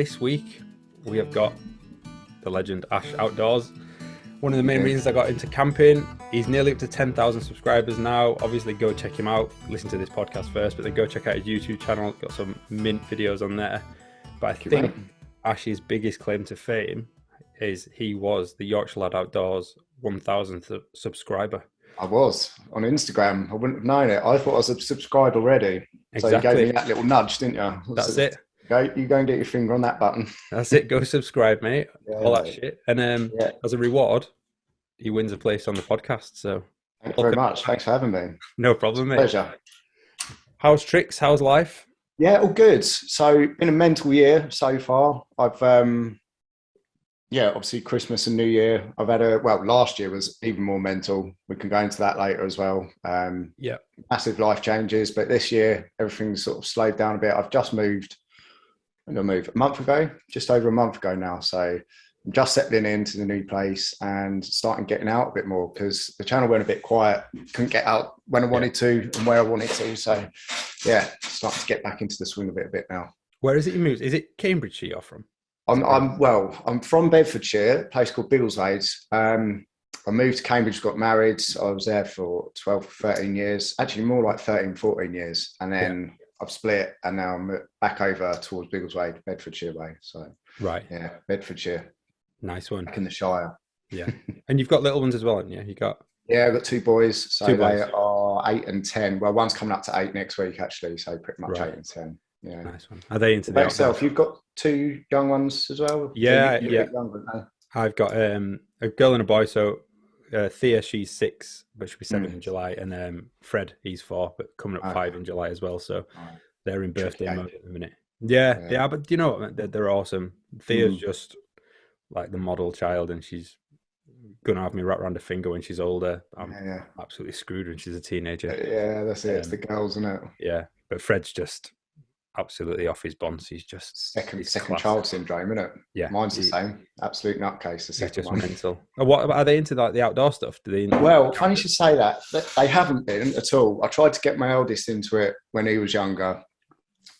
this week we have got the legend Ash Outdoors. One of the main reasons I got into camping. He's nearly up to 10,000 subscribers now. Obviously, go check him out. Listen to this podcast first, but then go check out his YouTube channel. Got some mint videos on there. But I think Ash's biggest claim to fame is he was the Yorkshire Lad Outdoors 1,000th subscriber. I was on Instagram. I wouldn't have known it. I thought I was subscribed already. Exactly. So you gave me that little nudge, didn't you? That's it. You go and get your finger on that button. That's it. Go subscribe, mate. All that shit. And as a reward, he wins a place on the podcast. So thank you very much. Thanks for having me. No problem, mate. Pleasure. How's tricks? How's life? Yeah, all good. So been a mental year so far. I've obviously Christmas and New Year. I've had last year was even more mental. We can go into that later as well. Massive life changes, but this year everything's sort of slowed down a bit. I've just moved. When did I move? A month ago, just over a month ago now. So I'm just settling into the new place and starting getting out a bit more because the channel went a bit quiet. Couldn't get out when I wanted to and where I wanted to. So starting to get back into the swing of it a bit now. Where is it you moved? Is it Cambridgeshire you're from? I'm from Bedfordshire, a place called Biggleswade. I moved to Cambridge, got married. I was there for 12, 13 years, actually more like 13, 14 years. And then I've split and now I'm back over towards Biggleswade, Bedfordshire way. So, Bedfordshire. Nice one. Back in the Shire. Yeah. And you've got little ones as well, haven't you? I've got two boys. So they are 8 and 10. Well, one's coming up to 8 next week, actually. So pretty much 8 and 10. Yeah. Nice one. Are they into the yourself? You've got two young ones as well? Yeah. I've got a girl and a boy. So Thea, she's 6, but she'll be 7 in July. And Fred, he's 4, but coming up 5 in July as well. So they're in birthday mode at the minute. Yeah, but you know what? They're awesome. Thea's just like the model child, and she's gonna have me wrap around her finger when she's older. I'm absolutely screwed when she's a teenager. Yeah, that's it. It's the girls, isn't it? Yeah, but Fred's just absolutely off his bonds. He's just second child syndrome, isn't it? Yeah, mine's the same. Absolute nutcase. The second one. Mental. What are they into? Like the outdoor stuff? Do they? Well, funny you should say that. They haven't been at all. I tried to get my eldest into it when he was younger,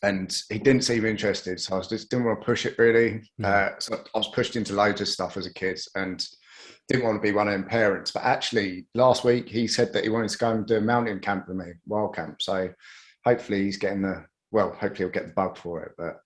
and he didn't seem interested. So I just didn't want to push it really. So I was pushed into loads of stuff as a kid, and didn't want to be one of them parents. But actually, last week he said that he wanted to go and do a mountain camp with me, wild camp. So hopefully he's getting hopefully he'll get the bug for it. But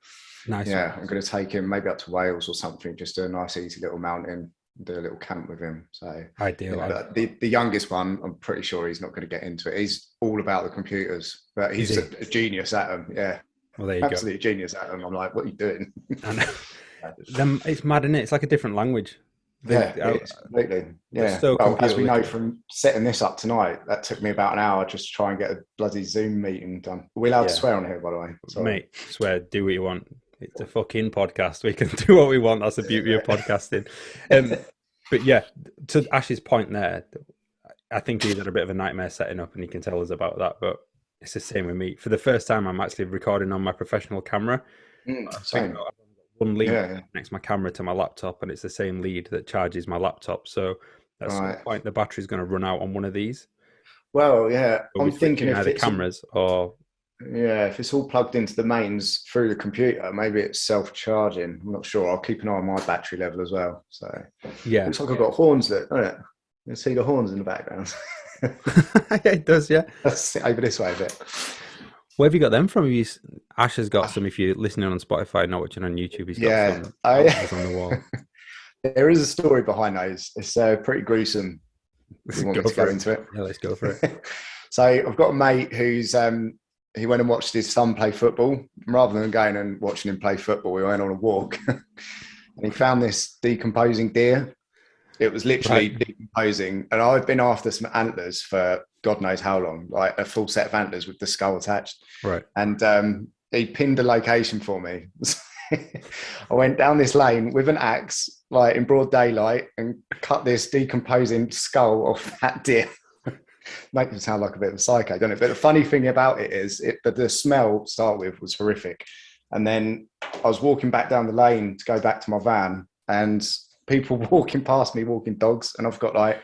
nice. Yeah, I'm going to take him maybe up to Wales or something, just do a nice, easy little mountain, do a little camp with him. So ideal. The youngest one, I'm pretty sure he's not going to get into it. He's all about the computers, but he's a genius at them. Yeah. Well, there you absolutely go. Genius at them. I'm like, what are you doing? I know. It's mad, isn't it? It's like a different language. Completely. Yeah. So as we know from setting this up tonight, that took me about an hour just to try and get a bloody Zoom meeting done. We're allowed to swear on here, by the way. Sorry. Mate, swear, do what you want. It's a fucking podcast. We can do what we want. That's the beauty of podcasting. But yeah, to Ash's point there, I think he's had a bit of a nightmare setting up, and he can tell us about that. But it's the same with me. For the first time, I'm actually recording on my professional camera. Same. One lead connects my camera to my laptop, and it's the same lead that charges my laptop. So at some point, the battery's going to run out on one of these. Well, I'm thinking if it's cameras or if it's all plugged into the mains through the computer, maybe it's self-charging. I'm not sure. I'll keep an eye on my battery level as well. So looks like I've got horns there, doesn't it? You can see the horns in the background. It does, yeah. Let's sit over this way a bit. Where have you got them from? Ash has got some. If you're listening on Spotify, not watching on YouTube, he's got some on the wall. There is a story behind those. It's pretty gruesome. You want me to go into it? Yeah, let's go for it. So I've got a mate who's he went and watched his son play football. Rather than going and watching him play football, we went on a walk, and he found this decomposing deer. It was literally decomposing, and I've been after some antlers for God knows how long, like a full set of antlers with the skull attached. Right. And he pinned a location for me. I went down this lane with an axe, like in broad daylight, and cut this decomposing skull off that deer. Make me sound like a bit of a psycho, don't it? But the funny thing about it is the smell to start with was horrific. And then I was walking back down the lane to go back to my van, and people walking past me, walking dogs, and I've got like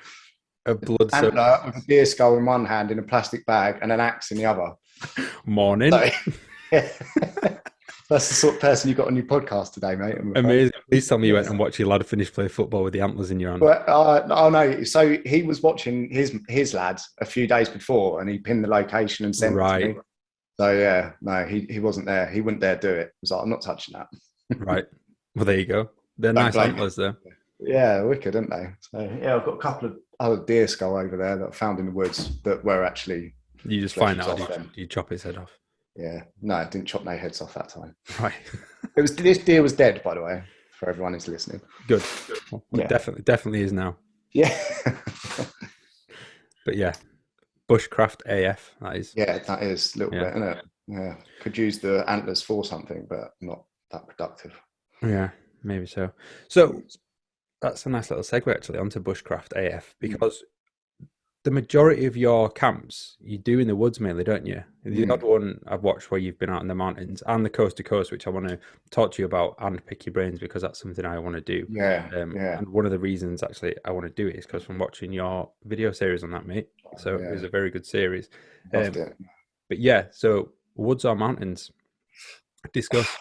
a blood antler with a deer skull in one hand in a plastic bag and an axe in the other. Morning. So, That's the sort of person you got on your podcast today, mate. Amazing. Please tell me you went and watched your lad finish play football with the antlers in your hand. But oh no, so he was watching his lad a few days before, and he pinned the location and sent it to me. So yeah, no, he wasn't there. He wouldn't dare do it. He was like, I'm not touching that. Right. Well, there you go. They're nice antlers there. Yeah, wicked, aren't they? So yeah, I've got a couple of other deer skull over there that I found in the woods that were actually. You just find out. You chop his head off. Yeah, no, I didn't chop no heads off that time. Right. This deer was dead, by the way, for everyone who's listening. Good. Well, yeah. Definitely is now. Yeah. But yeah, bushcraft AF. That is. Yeah, that is a little bit, isn't it? Yeah, could use the antlers for something, but not that productive. Yeah, maybe so. So that's a nice little segue actually onto bushcraft AF, because the majority of your camps you do in the woods mainly, don't you? The odd one I've watched where you've been out in the mountains and the coast to coast, which I want to talk to you about and pick your brains, because that's something I want to do. And one of the reasons actually I want to do it is because from watching your video series on that, mate. So it was a very good series. But yeah, so woods or mountains? Discuss.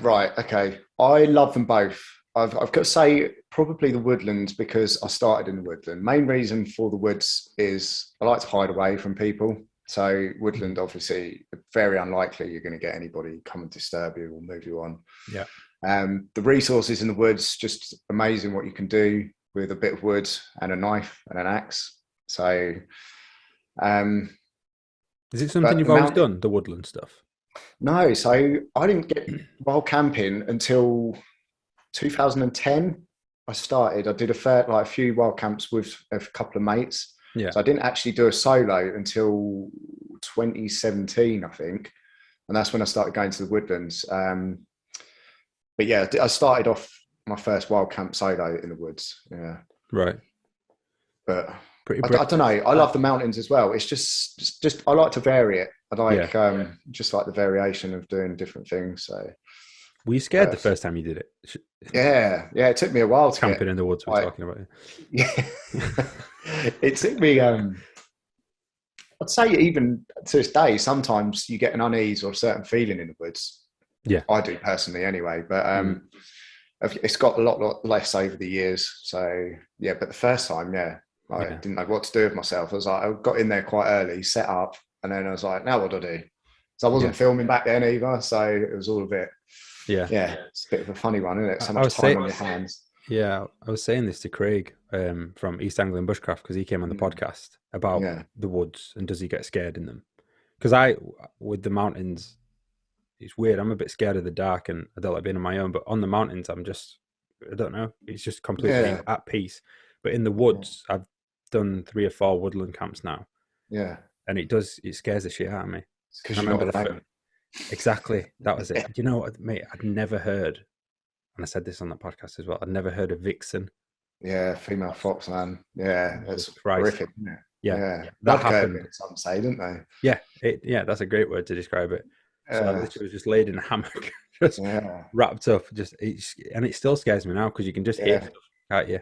Right, okay. I love them both. I've got to say probably the woodlands, because I started in the woodland. Main reason for the woods is I like to hide away from people. So woodland, obviously, very unlikely you're going to get anybody come and disturb you or move you on. Yeah. The resources in the woods, just amazing what you can do with a bit of wood and a knife and an axe. So, is it something you've always done, the woodland stuff? No, so I didn't get wild camping until 2010. I did a few wild camps with a couple of mates. Yeah. So I didn't actually do a solo until 2017, I think. And that's when I started going to the woodlands. But yeah, I started off my first wild camp solo in the woods. Yeah. Right. But I don't know. I love the mountains as well. It's just I like to vary it. I like just like the variation of doing different things. So. Were you scared the first time you did it? Yeah. It took me a while to camping in the woods. We're talking about it. Yeah, it took me. I'd say even to this day, sometimes you get an unease or a certain feeling in the woods. Yeah, I do personally, anyway. But it's got a lot less over the years. So yeah, but the first time, I didn't know what to do with myself. I got in there quite early, set up, and then I was like, now what do I do? So I wasn't filming back then either, so it was all a bit. Yeah, it's a bit of a funny one, isn't it? So much time on your hands. Yeah, I was saying this to Craig from East Anglian Bushcraft, because he came on the podcast about the woods and does he get scared in them? Because with the mountains, it's weird. I'm a bit scared of the dark and I don't like being on my own. But on the mountains, I don't know. It's just completely at peace. But in the woods, I've done 3 or 4 woodland camps now. Yeah, and it scares the shit out of me. Because you remember the film. Exactly, that was it. You know what, mate? I'd never heard, and I said this on that podcast as well, I'd never heard of vixen. Yeah, female fox, man. Yeah, it's horrific, isn't it? Yeah. That happened. Some say, didn't they? Yeah, that's a great word to describe it. So I literally was just laid in a hammock, just wrapped up. And it still scares me now, because you can just hear stuff, can't you?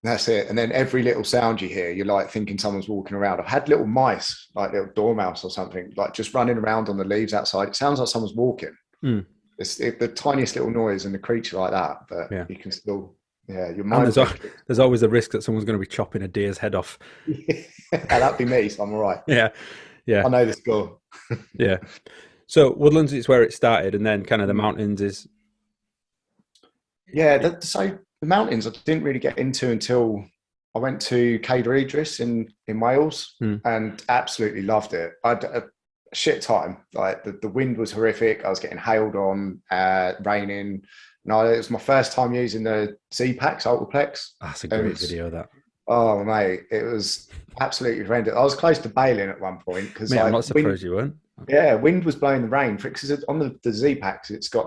That's it. And then every little sound you hear, you're like thinking someone's walking around. I've had little mice, like little dormouse or something, like just running around on the leaves outside. It sounds like someone's walking. It's the tiniest little noise and the creature like that, but you can still, your mind. And there's always a risk that someone's going to be chopping a deer's head off. That'd be me, so I'm all right. Yeah. I know the score. Yeah. So woodlands is where it started, and then kind of the mountains is. Yeah, so the mountains I didn't really get into until I went to Cadair Idris in Wales and absolutely loved it. I had a shit time. Like the wind was horrific. I was getting hailed on, raining. No, it was my first time using the Z-Packs, Ultraplex. That's a great video, that. Oh, mate, it was absolutely horrendous. I was close to bailing at one point. Because I'm not surprised you weren't. Yeah, wind was blowing the rain. Because on the Z-Packs, it's got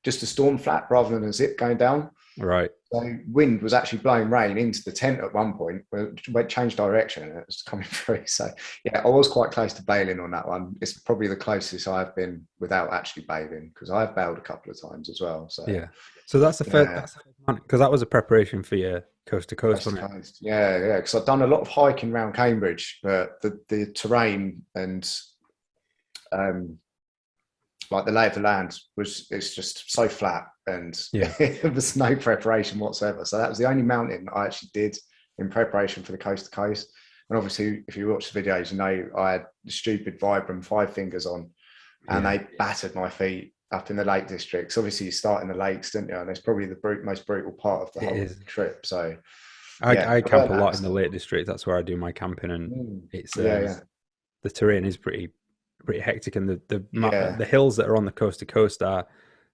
just a storm flap rather than a zip going down. Right. So wind was actually blowing rain into the tent at one point, where it changed direction and it was coming through. So yeah, I was quite close to bailing on that one. It's probably the closest I've been without actually bailing, because I've bailed a couple of times as well. So so that's the first, because that was a preparation for your coast to coast, wasn't it? Yeah, because I've done a lot of hiking around Cambridge, but the terrain and like the lay of the land it's just so flat, and Yeah. there was no preparation whatsoever. So that was the only mountain I actually did in preparation for the coast to coast. And obviously, if you watch the videos, you know I had the stupid Vibram 5 fingers on, and they battered my feet up in the Lake Districts. Obviously, you start in the lakes, didn't you? And it's probably the most brutal part of the whole trip. So I camp a lot in the Lake District. That's where I do my camping, and it's the terrain is pretty hectic, and the hills that are on the coast to coast they're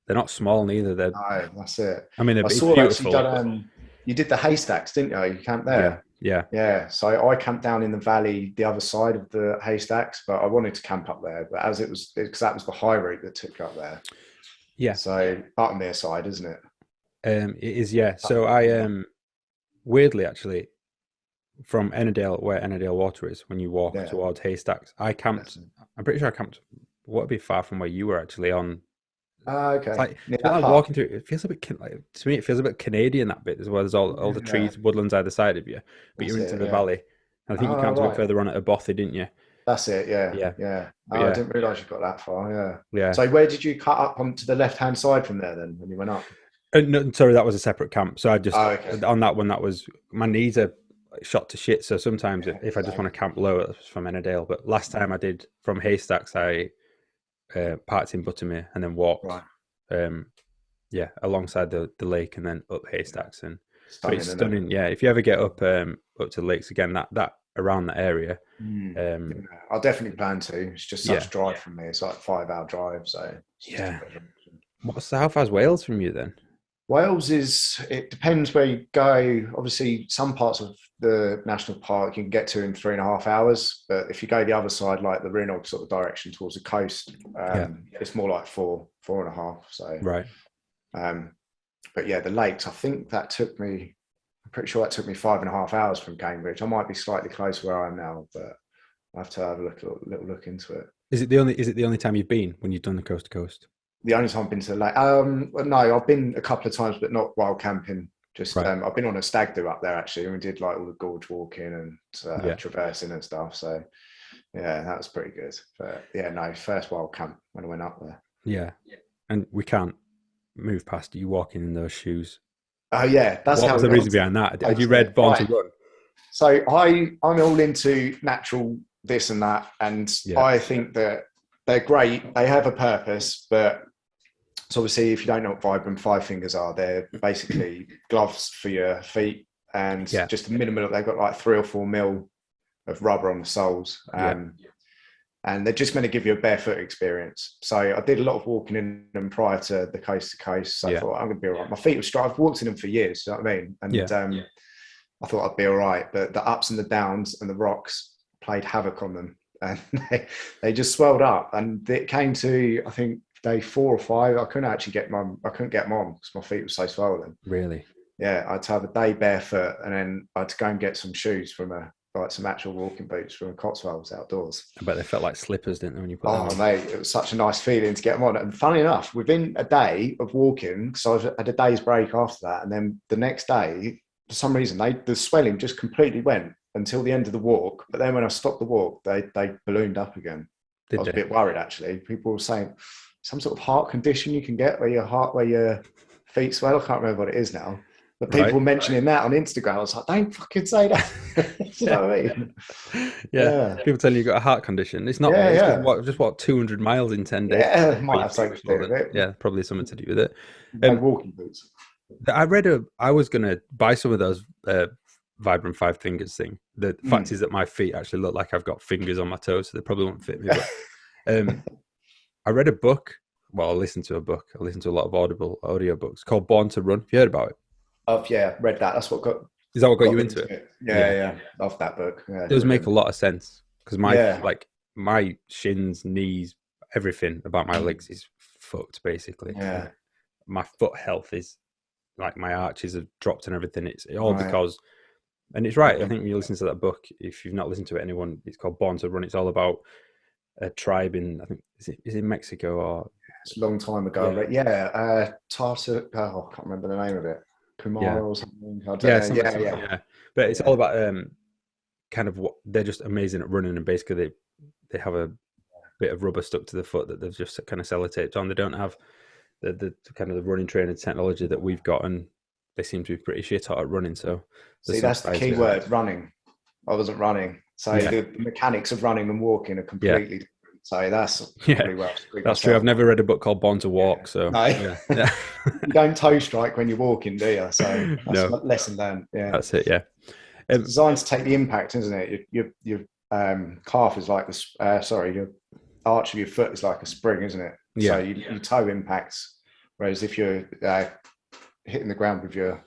not small neither. No, that's it. I mean, I it's saw beautiful. You did the haystacks, didn't you? You camped there. Yeah. So I camped down in the valley, the other side of the haystacks, but I wanted to camp up there. But because that was the high route that took up there. Yeah. So Buttermere side, isn't it? It is, yeah. So I weirdly actually from Ennerdale, where Ennerdale Water is, when you walk towards haystacks, I camped. I'm pretty sure I camped. What would be far from where you were actually on. Okay. It's like walking through. It feels a bit to me. It feels a bit Canadian, that bit as well. There's all the trees, woodlands either side of you, but you're into the valley. And I think you camped a bit further on at Bothy, didn't you? That's it. Yeah. I didn't realise you got that far. Yeah. So where did you cut up onto the left hand side from there then when you went up? No, sorry, that was a separate camp. So I just on that one. That was my knees are shot to shit. So sometimes if I just want to camp low, it's from Ennerdale. But last time I did from haystacks, I parked in Buttermere and then walked, alongside the lake and then up haystacks. And but it's stunning. Yeah, if you ever get up to the lakes again, that around that area, I'll definitely plan to. It's just such a drive from me. It's like a 5-hour drive. So how far's Wales from you then? Wales it depends where you go. Obviously, some parts of the national park you can get to in 3.5 hours, but if you go the other side, like the Rhinog sort of direction towards the coast, it's more like 4.5. So right. But yeah, the lakes. I think that took me. I'm pretty sure that took me 5.5 hours from Cambridge. I might be slightly closer where I am now, but I have to have a little look into it. Is it the only time you've been when you've done the coast to coast? The only time I've been to the lake. No, I've been a couple of times, but not while camping. Just I've been on a stag do up there actually, and we did like all the gorge walking and traversing and stuff. So yeah, that was pretty good. But yeah, no, first wild camp when I went up there. Yeah. And we can't move past you walking in those shoes. Oh yeah, that's what was the reason behind that? Had you read Born to Run? So I'm all into natural this and that, and I think that they're great. They have a purpose, but so obviously, if you don't know what Vibram 5 fingers are, they're basically gloves for your feet, and just a minimum. They've got like 3 or 4 mil of rubber on the soles, and they're just going to give you a barefoot experience. So I did a lot of walking in them prior to the coast to coast. So I thought I'm going to be all right. My feet were strong. I've walked in them for years. You know what I mean? And I thought I'd be all right. But the ups and the downs and the rocks played havoc on them, and they just swelled up. And it came to, I think, day 4 or 5, I couldn't get them on because my feet were so swollen. Really? Yeah, I had to have a day barefoot, and then I had to go and get some shoes from some actual walking boots from Cotswolds outdoors. I bet they felt like slippers, didn't they, when you put them on? Oh, mate, it was such a nice feeling to get them on. And funny enough, within a day of walking, because I had a day's break after that, and then the next day, for some reason, the swelling just completely went until the end of the walk. But then when I stopped the walk, they ballooned up again. I was a bit worried, actually. People were saying some sort of heart condition you can get where your feet swell. I can't remember what it is now. But people were mentioning that on Instagram. I was like, don't fucking say that. You know what I mean? Yeah. People tell you got a heart condition. It's not. It's just 200 miles in 10 days. Yeah, might have something to do with it. Yeah, probably something to do with it. Walking boots. I was going to buy some of those Vibram 5 fingers thing. The fact is that my feet actually look like I've got fingers on my toes, so they probably won't fit me. But, I read a book. Well, I listened to a book. I listened to a lot of audio books called Born to Run. Have you heard about it? Read that. That's what Is that what got you into it? Yeah. Love that book. Yeah, it does make a lot of sense because my shins, knees, everything about my legs is fucked basically. Yeah. My foot health is like my arches have dropped and everything. It's all because, and it's right. I think when you listen to that book, if you've not listened to it, it's called Born to Run. It's all about a tribe in, I think, is it Mexico or? It's a long time ago. Tartar. I can't remember the name of it. Kumar or something. Yeah. But it's all about kind of what they're just amazing at running, and basically they have bit of rubber stuck to the foot that they've just kind of sellotaped on. They don't have the kind of the running training technology that we've got, and they seem to be pretty shit at running. So see, that's the key word, running. I wasn't running. So the mechanics of running and walking are completely different. So that's probably that's true. I've never read a book called Born to Walk. So no. You don't toe strike when you're walking, do you? So that's lesson learned. Yeah, that's it. Yeah, it's designed to take the impact, isn't it? Your calf is like your arch of your foot is like a spring, isn't it? Yeah. So your toe impacts, whereas if you're hitting the ground with your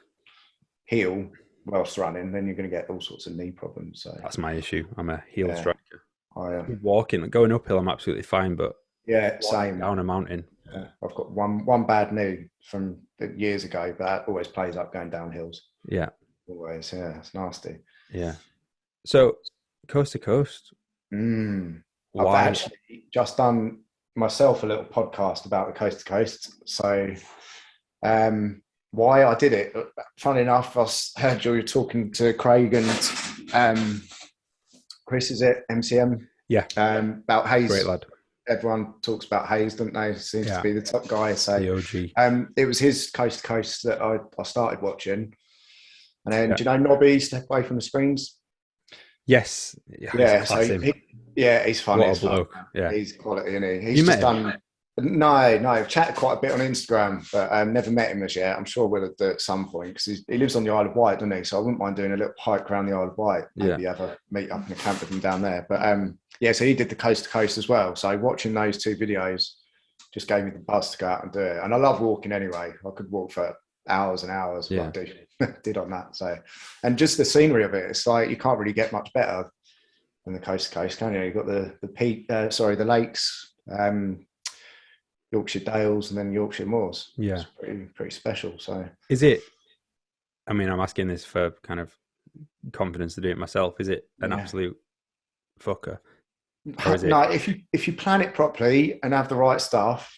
heel whilst running, then you're going to get all sorts of knee problems. So that's my issue. I'm a heel striker. Walking, going uphill, I'm absolutely fine, but same down a mountain. I've got one bad knee from years ago, but that always plays up going down hills. Yeah, always. Yeah, it's nasty. Yeah. So coast to coast. I've actually just done myself a little podcast about the coast to coast. So, why I did it? Funny enough, I heard you were talking to Craig and Chris, is it MCM? Yeah. About Hayes. Great lad. Everyone talks about Hayes, don't they? Seems to be the top guy. So the OG. It was his coast to coast that I started watching. And then, do you know Nobby, Step Away from the Screens? Yes. Yeah. So he's funny. What a bloke. Yeah. He's quality, isn't he? He's just done. No, I've chatted quite a bit on Instagram, but never met him as yet. I'm sure we'll do at some point because he lives on the Isle of Wight, doesn't he? So I wouldn't mind doing a little hike around the Isle of Wight. Maybe have a meet up in a camp with him down there. But so he did the coast to coast as well. So watching those two videos just gave me the buzz to go out and do it. And I love walking anyway. I could walk for hours and hours. Yeah. Like I did on that. So, and just the scenery of it, it's like you can't really get much better than the coast to coast, can you? You've got the lakes. Yorkshire Dales and then Yorkshire Moors. Yeah. It's pretty special. So is it, I mean, I'm asking this for kind of confidence to do it myself. Is it an absolute fucker? No, if you plan it properly and have the right stuff,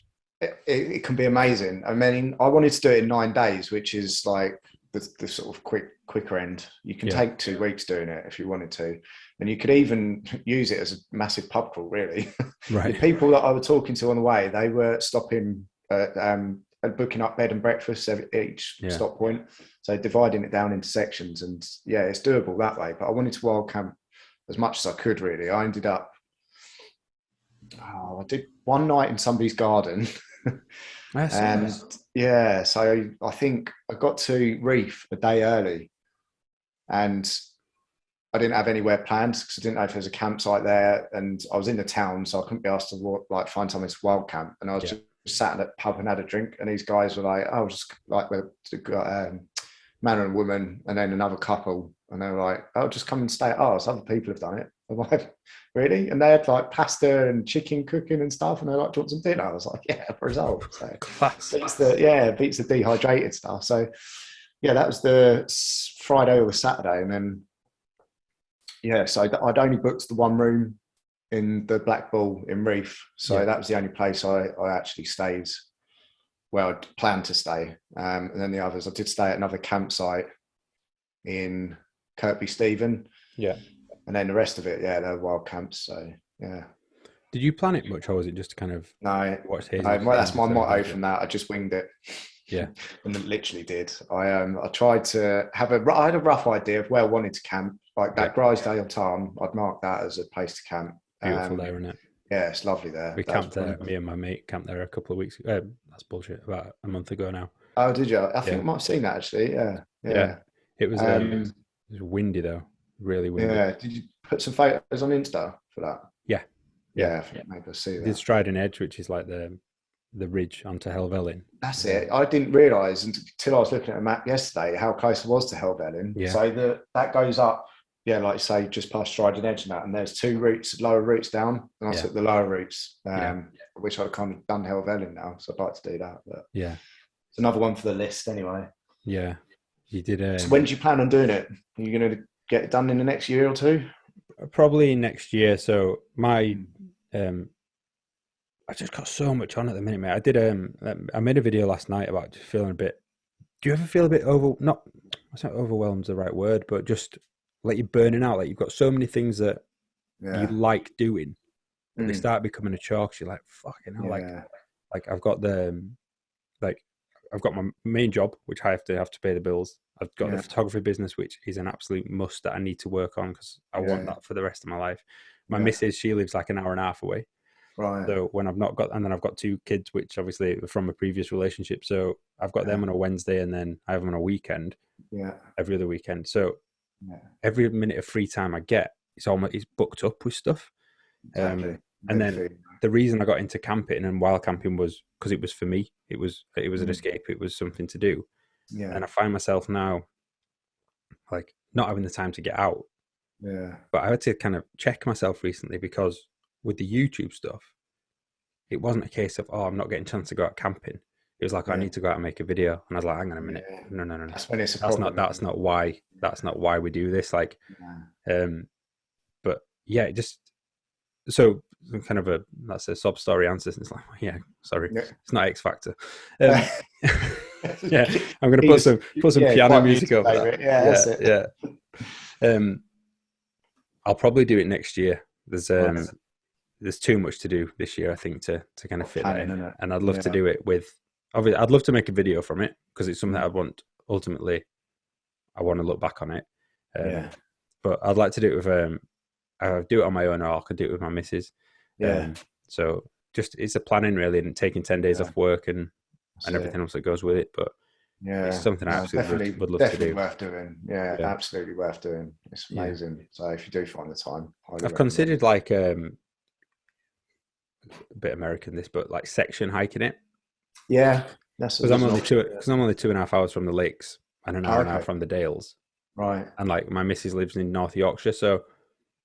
it can be amazing. I mean, I wanted to do it in 9 days, which is like the sort of quicker end. You can take 2 weeks doing it if you wanted to. And you could even use it as a massive pub crawl, really. Right. The people that I was talking to on the way, they were stopping and booking up bed and breakfast at each stop point. So dividing it down into sections. And it's doable that way. But I wanted to wild camp as much as I could, really. I ended up, I did one night in somebody's garden. And so I think I got to Reef a day early. And I didn't have anywhere planned because I didn't know if there was a campsite there, and I was in the town, so I couldn't be asked to find something to wild camp. And I was just sat at the pub and had a drink, and these guys were like, "Oh, just like man and a woman, and then another couple," and they were like, "Oh, just come and stay at ours. Other people have done it." I'm like, "Really?" And they had like pasta and chicken cooking and stuff, and they're like, "Do you want some dinner?" I was like, "Yeah, for a result." So class. Beats the dehydrated stuff. So that was the Friday or the Saturday, and then. So I'd only booked the one room in the Black Bull in Reef. So that was the only place I actually stayed. Well, I'd planned to stay. And then the others, I did stay at another campsite in Kirkby Stephen. Yeah. And then the rest of it, they were wild camps. So, yeah. Did you plan it much, or was it just kind of watch Hayes? That's my motto from that. I just winged it. Yeah. And it literally did. I tried to I had a rough idea of where I wanted to camp. Like that Grisdale Tarn, I'd mark that as a place to camp. Beautiful there, isn't it? Yeah, it's lovely there. We camped there. Me and my mate camped there a couple of weeks ago. That's bullshit. About a month ago now. Oh, did you? I think I might have seen that actually. Yeah. It was windy though. Really windy. Yeah. Did you put some photos on Insta for that? Yeah. Maybe I'll see that. Did Striding Edge, which is like the ridge onto Helvellyn. That's it. I didn't realise until I was looking at a map yesterday how close it was to Helvellyn. Yeah. So that goes up. Like you say, just past Striding Edge and that, and there's 2 routes, lower routes down, and I took the lower routes, which I've kind of done Helvellyn now, so I'd like to do that. But it's another one for the list anyway. Yeah, you did. So when do you plan on doing it? Are you going to get it done in the next year or 2? Probably next year. So my, I just got so much on at the minute, mate. I made a video last night about just feeling a bit. Do you ever feel a bit it's not overwhelmed the right word, but just like you're burning out, like you've got so many things that you like doing, but they start becoming a chore. You're like, fucking hell, like I've got I've got my main job, which I have to pay the bills. I've got the photography business, which is an absolute must that I need to work on because I want that for the rest of my life. My missus, she lives like an hour and a half away. Right. So when I've not got, and then I've got 2 kids, which obviously are from a previous relationship. So I've got them on a Wednesday and then I have them on a weekend. Yeah. Every other weekend. So every minute of free time I get, it's booked up with stuff. Exactly. And then the reason I got into camping and wild camping was because it was for me. It was an escape. It was something to do. Yeah. And I find myself now like not having the time to get out. Yeah. But I had to kind of check myself recently because with the YouTube stuff, it wasn't a case of, I'm not getting a chance to go out camping. It was like, I need to go out and make a video. And I was like, hang on a minute. No. That's when it's a problem. That's not why we do this. Like, but yeah, it just, so kind of that's a sob story answer. It's like, sorry, it's not X Factor. I'm going to put some piano music over that. I'll probably do it next year. There's too much to do this year, I think, to kind of fit that in. And I'd love to do it with, obviously, I'd love to make a video from it because it's something that I want to look back on it. But I'd like to do it with, I'll do it on my own, or I could do it with my missus. So just, it's a planning really, and taking 10 days off work and everything else that goes with it. But it's something I absolutely would love to do. Worth doing. Absolutely worth doing. It's amazing. So if you do find the time, I've considered like a bit American this, but like section hiking it. Yeah, because I'm only 2.5 hours from the lakes and an hour and a half from the Dales. Right. And like my missus lives in North Yorkshire, so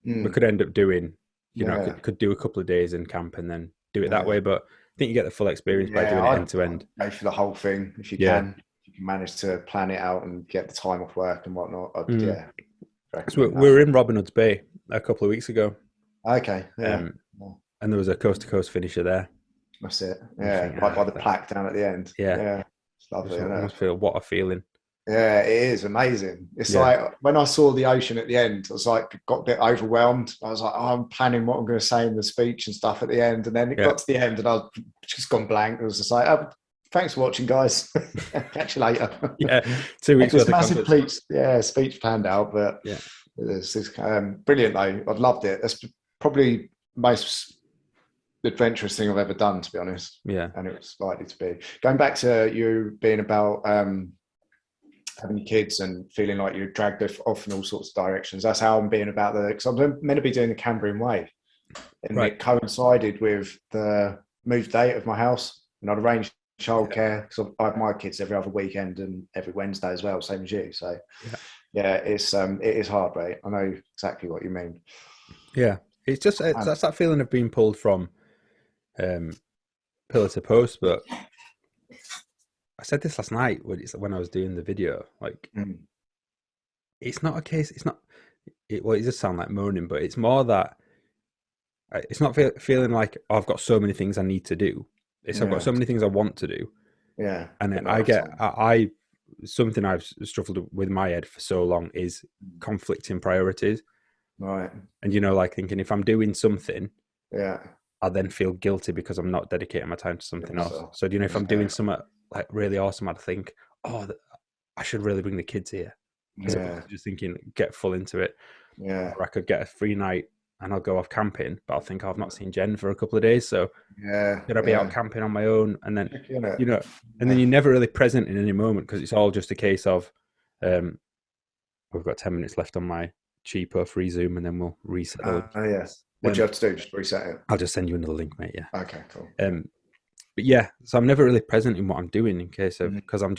we could end up doing, could do a couple of days in camp and then do it that way. But I think you get the full experience by doing it end to end. Go for the whole thing if you can. If you can manage to plan it out and get the time off work and whatnot. So we were in Robin Hood's Bay a couple of weeks ago. Okay. And there was a coast to coast finisher there. That's it. Yeah, by the plaque down at the end. Yeah. It's lovely. I must feel what a feeling. Yeah, it is amazing. It's like when I saw the ocean at the end, I was like, got a bit overwhelmed. I was like, I'm planning what I'm going to say in the speech and stuff at the end. And then it got to the end and I was just gone blank. It was just like, thanks for watching, guys. Catch you later. 2 weeks worth of massive speech planned out, but it's brilliant though. I've loved it. That's probably most adventurous thing I've ever done, to be honest. Yeah. And it was likely to be. Going back to you being about having kids and feeling like you're dragged off in all sorts of directions. That's how I'm being about because I'm meant to be doing the Cambrian Way. And it coincided with the move date of my house. And I'd arranged childcare because I have my kids every other weekend and every Wednesday as well, same as you. So it is hard, right? I know exactly what you mean. Yeah. It's just, that's that feeling of being pulled from pillar to post, but I said this last night when I was doing the video. Like, it's not a case. It does sound like moaning, but it's more that it's not feeling like I've got so many things I need to do. It's I've got so many things I want to do. Yeah, and then something I've struggled with in my head for so long is conflicting priorities. Right, and like thinking if I'm doing something, I then feel guilty because I'm not dedicating my time to something else. So if I'm doing something like really awesome, I'd think, I should really bring the kids here. Just thinking, get full into it. Or I could get a free night and I'll go off camping, but I'll think I've not seen Jen for a couple of days, so should I be out camping on my own? And then and then you're never really present in any moment because it's all just a case of we've got 10 minutes left on my cheaper free Zoom and then we'll reset it. What do you have to do? Just reset it? I'll just send you another link, mate. Okay, cool. But so I'm never really present in what I'm doing in case of, because I'm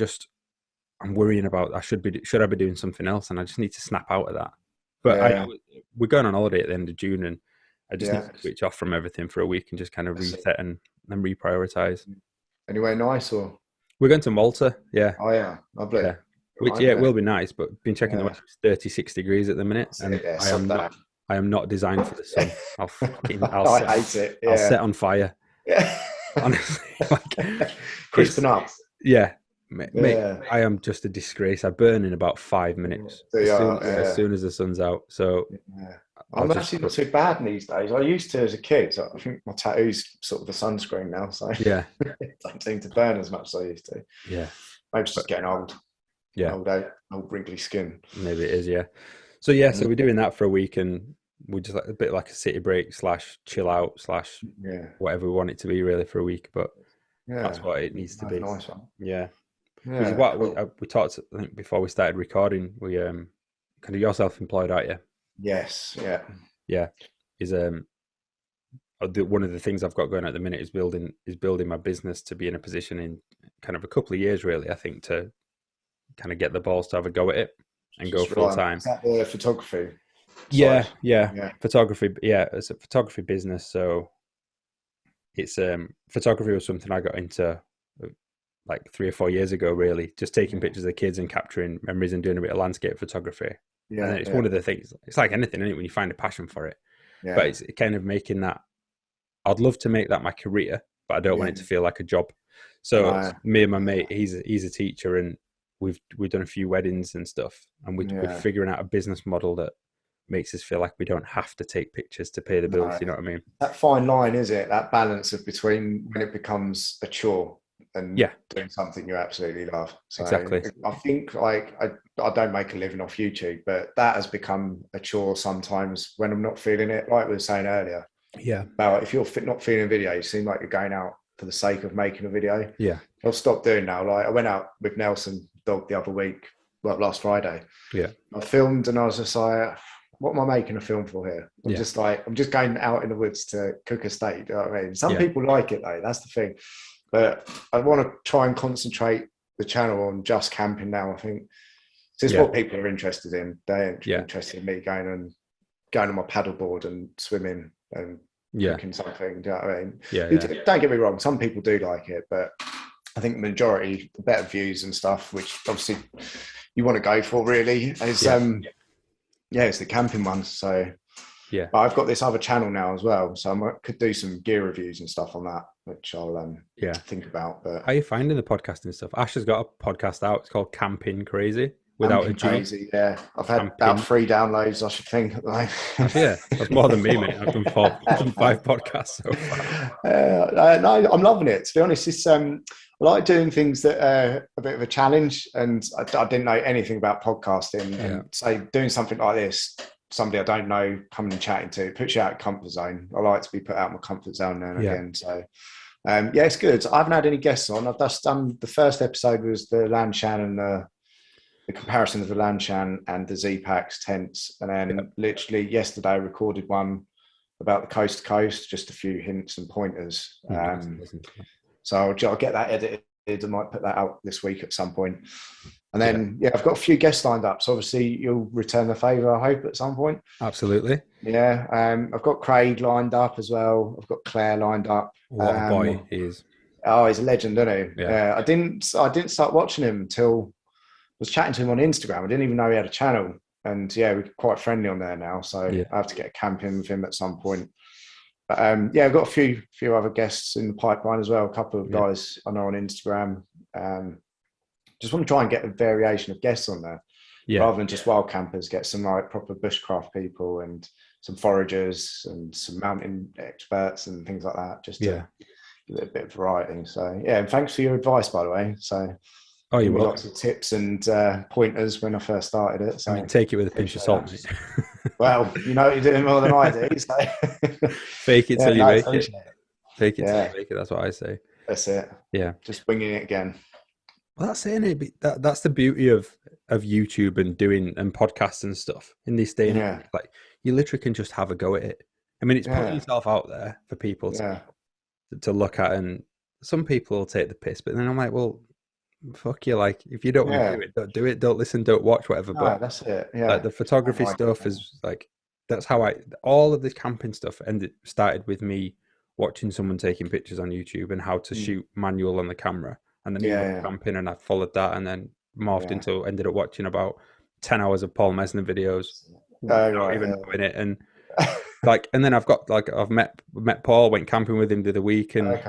worrying about should I be doing something else, and I just need to snap out of that. But we're going on holiday at the end of June, and I just need to switch off from everything for a week and just kind of reset and reprioritize. Anywhere nice or? We're going to Malta. Yeah. Oh yeah, lovely. Yeah. Which it will be nice, but been checking the weather. It's 36 degrees at the minute, and I am not designed for the sun. I hate it. I'll set on fire. Honestly, crisping up. Mate, I am just a disgrace. I burn in about 5 minutes as soon as the sun's out. So I'm actually not too bad these days. I used to as a kid. So I think my tattoo's sort of a sunscreen now, so yeah, don't seem to burn as much as I used to. Yeah, maybe it's just getting old. Yeah, old wrinkly skin. Maybe it is. Yeah. So so we're doing that for a week, and we just like a bit like a city break / chill out / whatever we want it to be really for a week. But that's what it needs to be. Nice one. Yeah. Which is what we talked. I think before we started recording, we kind of you're self-employed, aren't you? Yes. Yeah. Yeah. Is one of the things I've got going at the minute is building my business to be in a position in kind of a couple of years, really. I think to kind of get the balls to have a go at it and go full time. Is that the photography? Yeah. Photography. Yeah, it's a photography business. So it's photography was something I got into like 3 or 4 years ago, really, just taking pictures of kids and capturing memories and doing a bit of landscape photography. Yeah, and it's one of the things. It's like anything, isn't it, when you find a passion for it. Yeah. But it's kind of making that. I'd love to make that my career, but I don't want it to feel like a job. So me and my mate, he's a teacher, and we've done a few weddings and stuff, and we're figuring out a business model that makes us feel like we don't have to take pictures to pay the bills. You know what I mean? That fine line, is it? That balance of between when it becomes a chore and doing something you absolutely love. So exactly. I think like I don't make a living off YouTube, but that has become a chore sometimes when I'm not feeling it. Like we were saying earlier. Yeah. About if you're not feeling a video, you seem like you're going out for the sake of making a video. Yeah. I'll stop doing now. Like I went out with Nelson dog the other week, last Friday. Yeah. I filmed and I was just like, what am I making a film for here? I'm just going out in the woods to cook a steak. You know what I mean? Some people like it though. That's the thing. But I want to try and concentrate the channel on just camping now. I think this is what people are interested in. They're interested in me going on my paddleboard and swimming and cooking something. Do you know what I mean? Don't get me wrong. Some people do like it, but I think the majority, the better views and stuff, which obviously you want to go for really, is it's the camping ones. So but I've got this other channel now as well, so I could do some gear reviews and stuff on that, which I'll think about. But how are you finding the podcasting stuff? Ash has got a podcast out. It's called Camping Crazy. Without a G. Crazy, yeah. I've had about 3 downloads, I should think. Yeah, that's more than me, mate. I've done 5 podcasts so far. No, I'm loving it. To be honest, it's I like doing things that are a bit of a challenge, and I didn't know anything about podcasting. And so doing something like this, somebody I don't know coming and chatting to, it puts you out of comfort zone. I like to be put out of my comfort zone now and again. So it's good. I haven't had any guests on. I've just done the first episode was the Lanshan and the comparison of the Lanshan and the Z-Packs tents. And then literally yesterday I recorded one about the coast to coast, just a few hints and pointers. So I'll get that edited. I might put that out this week at some point. And then, I've got a few guests lined up. So obviously you'll return the favour, I hope, at some point. Absolutely. Yeah. I've got Craig lined up as well. I've got Claire lined up. What a boy he is. Oh, he's a legend, isn't he? Yeah. I didn't start watching him until I was chatting to him on Instagram. I didn't even know he had a channel. And we're quite friendly on there now. So I have to get camping with him at some point. But I've got a few other guests in the pipeline as well. A couple of guys I know on Instagram. Just want to try and get a variation of guests on there, rather than just wild campers. Get some like proper bushcraft people and some foragers and some mountain experts and things like that. Just to give it a bit of variety. So and thanks for your advice, by the way. So you're welcome. Lots of tips and pointers when I first started it. So I mean, take it with a pinch of salt, mate. Well, you're doing more than I do. So. Fake it till you make it. Fake it till you make it. That's what I say. That's it. Yeah. Just winging it again. Well, that's it. That's the beauty of YouTube and doing and podcasts and stuff in this day and age. Like you literally can just have a go at it. I mean, it's putting yourself out there for people to look at, and some people will take the piss, but then I'm like, well, fuck you. Like if you don't want to do it, don't do it. Don't listen. Don't watch. Whatever. But that's it. Yeah. Like the photography stuff is like that's how all of this camping stuff started with me watching someone taking pictures on YouTube and how to shoot manual on the camera. And then camping, and I followed that, and then morphed into ended up watching about 10 hours of Paul Mesner videos, not even knowing it, and and then I've met Paul, went camping with him the other week, and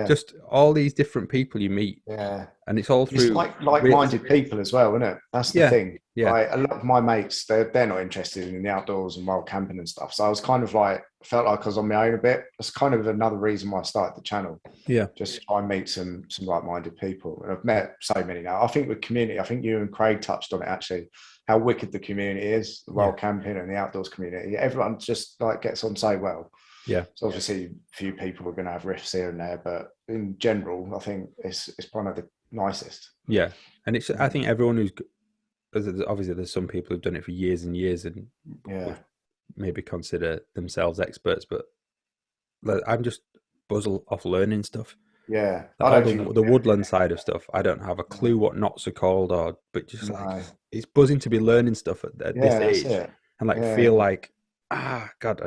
just all these different people you meet, and it's all through like-minded people as well, isn't it? That's the thing. Yeah. Like a lot of my mates, they're not interested in the outdoors and wild camping and stuff. So I was kind of like, felt like I was on my own a bit. That's kind of another reason why I started the channel. Yeah. Just to try and meet some like-minded people. And I've met so many now. I think with community, I think you and Craig touched on it actually, how wicked the community is, the wild camping and the outdoors community. Everyone just like gets on so well. Yeah. So obviously a few people are going to have rifts here and there, but in general, I think it's one of the nicest. Yeah. And I think everyone who's, obviously there's some people who've done it for years and years and maybe consider themselves experts, but I'm just buzzed off learning stuff. Yeah. The Woodland side of stuff, I don't have a clue what knots are called, but just like it's buzzing to be learning stuff at this age and like feel like, God,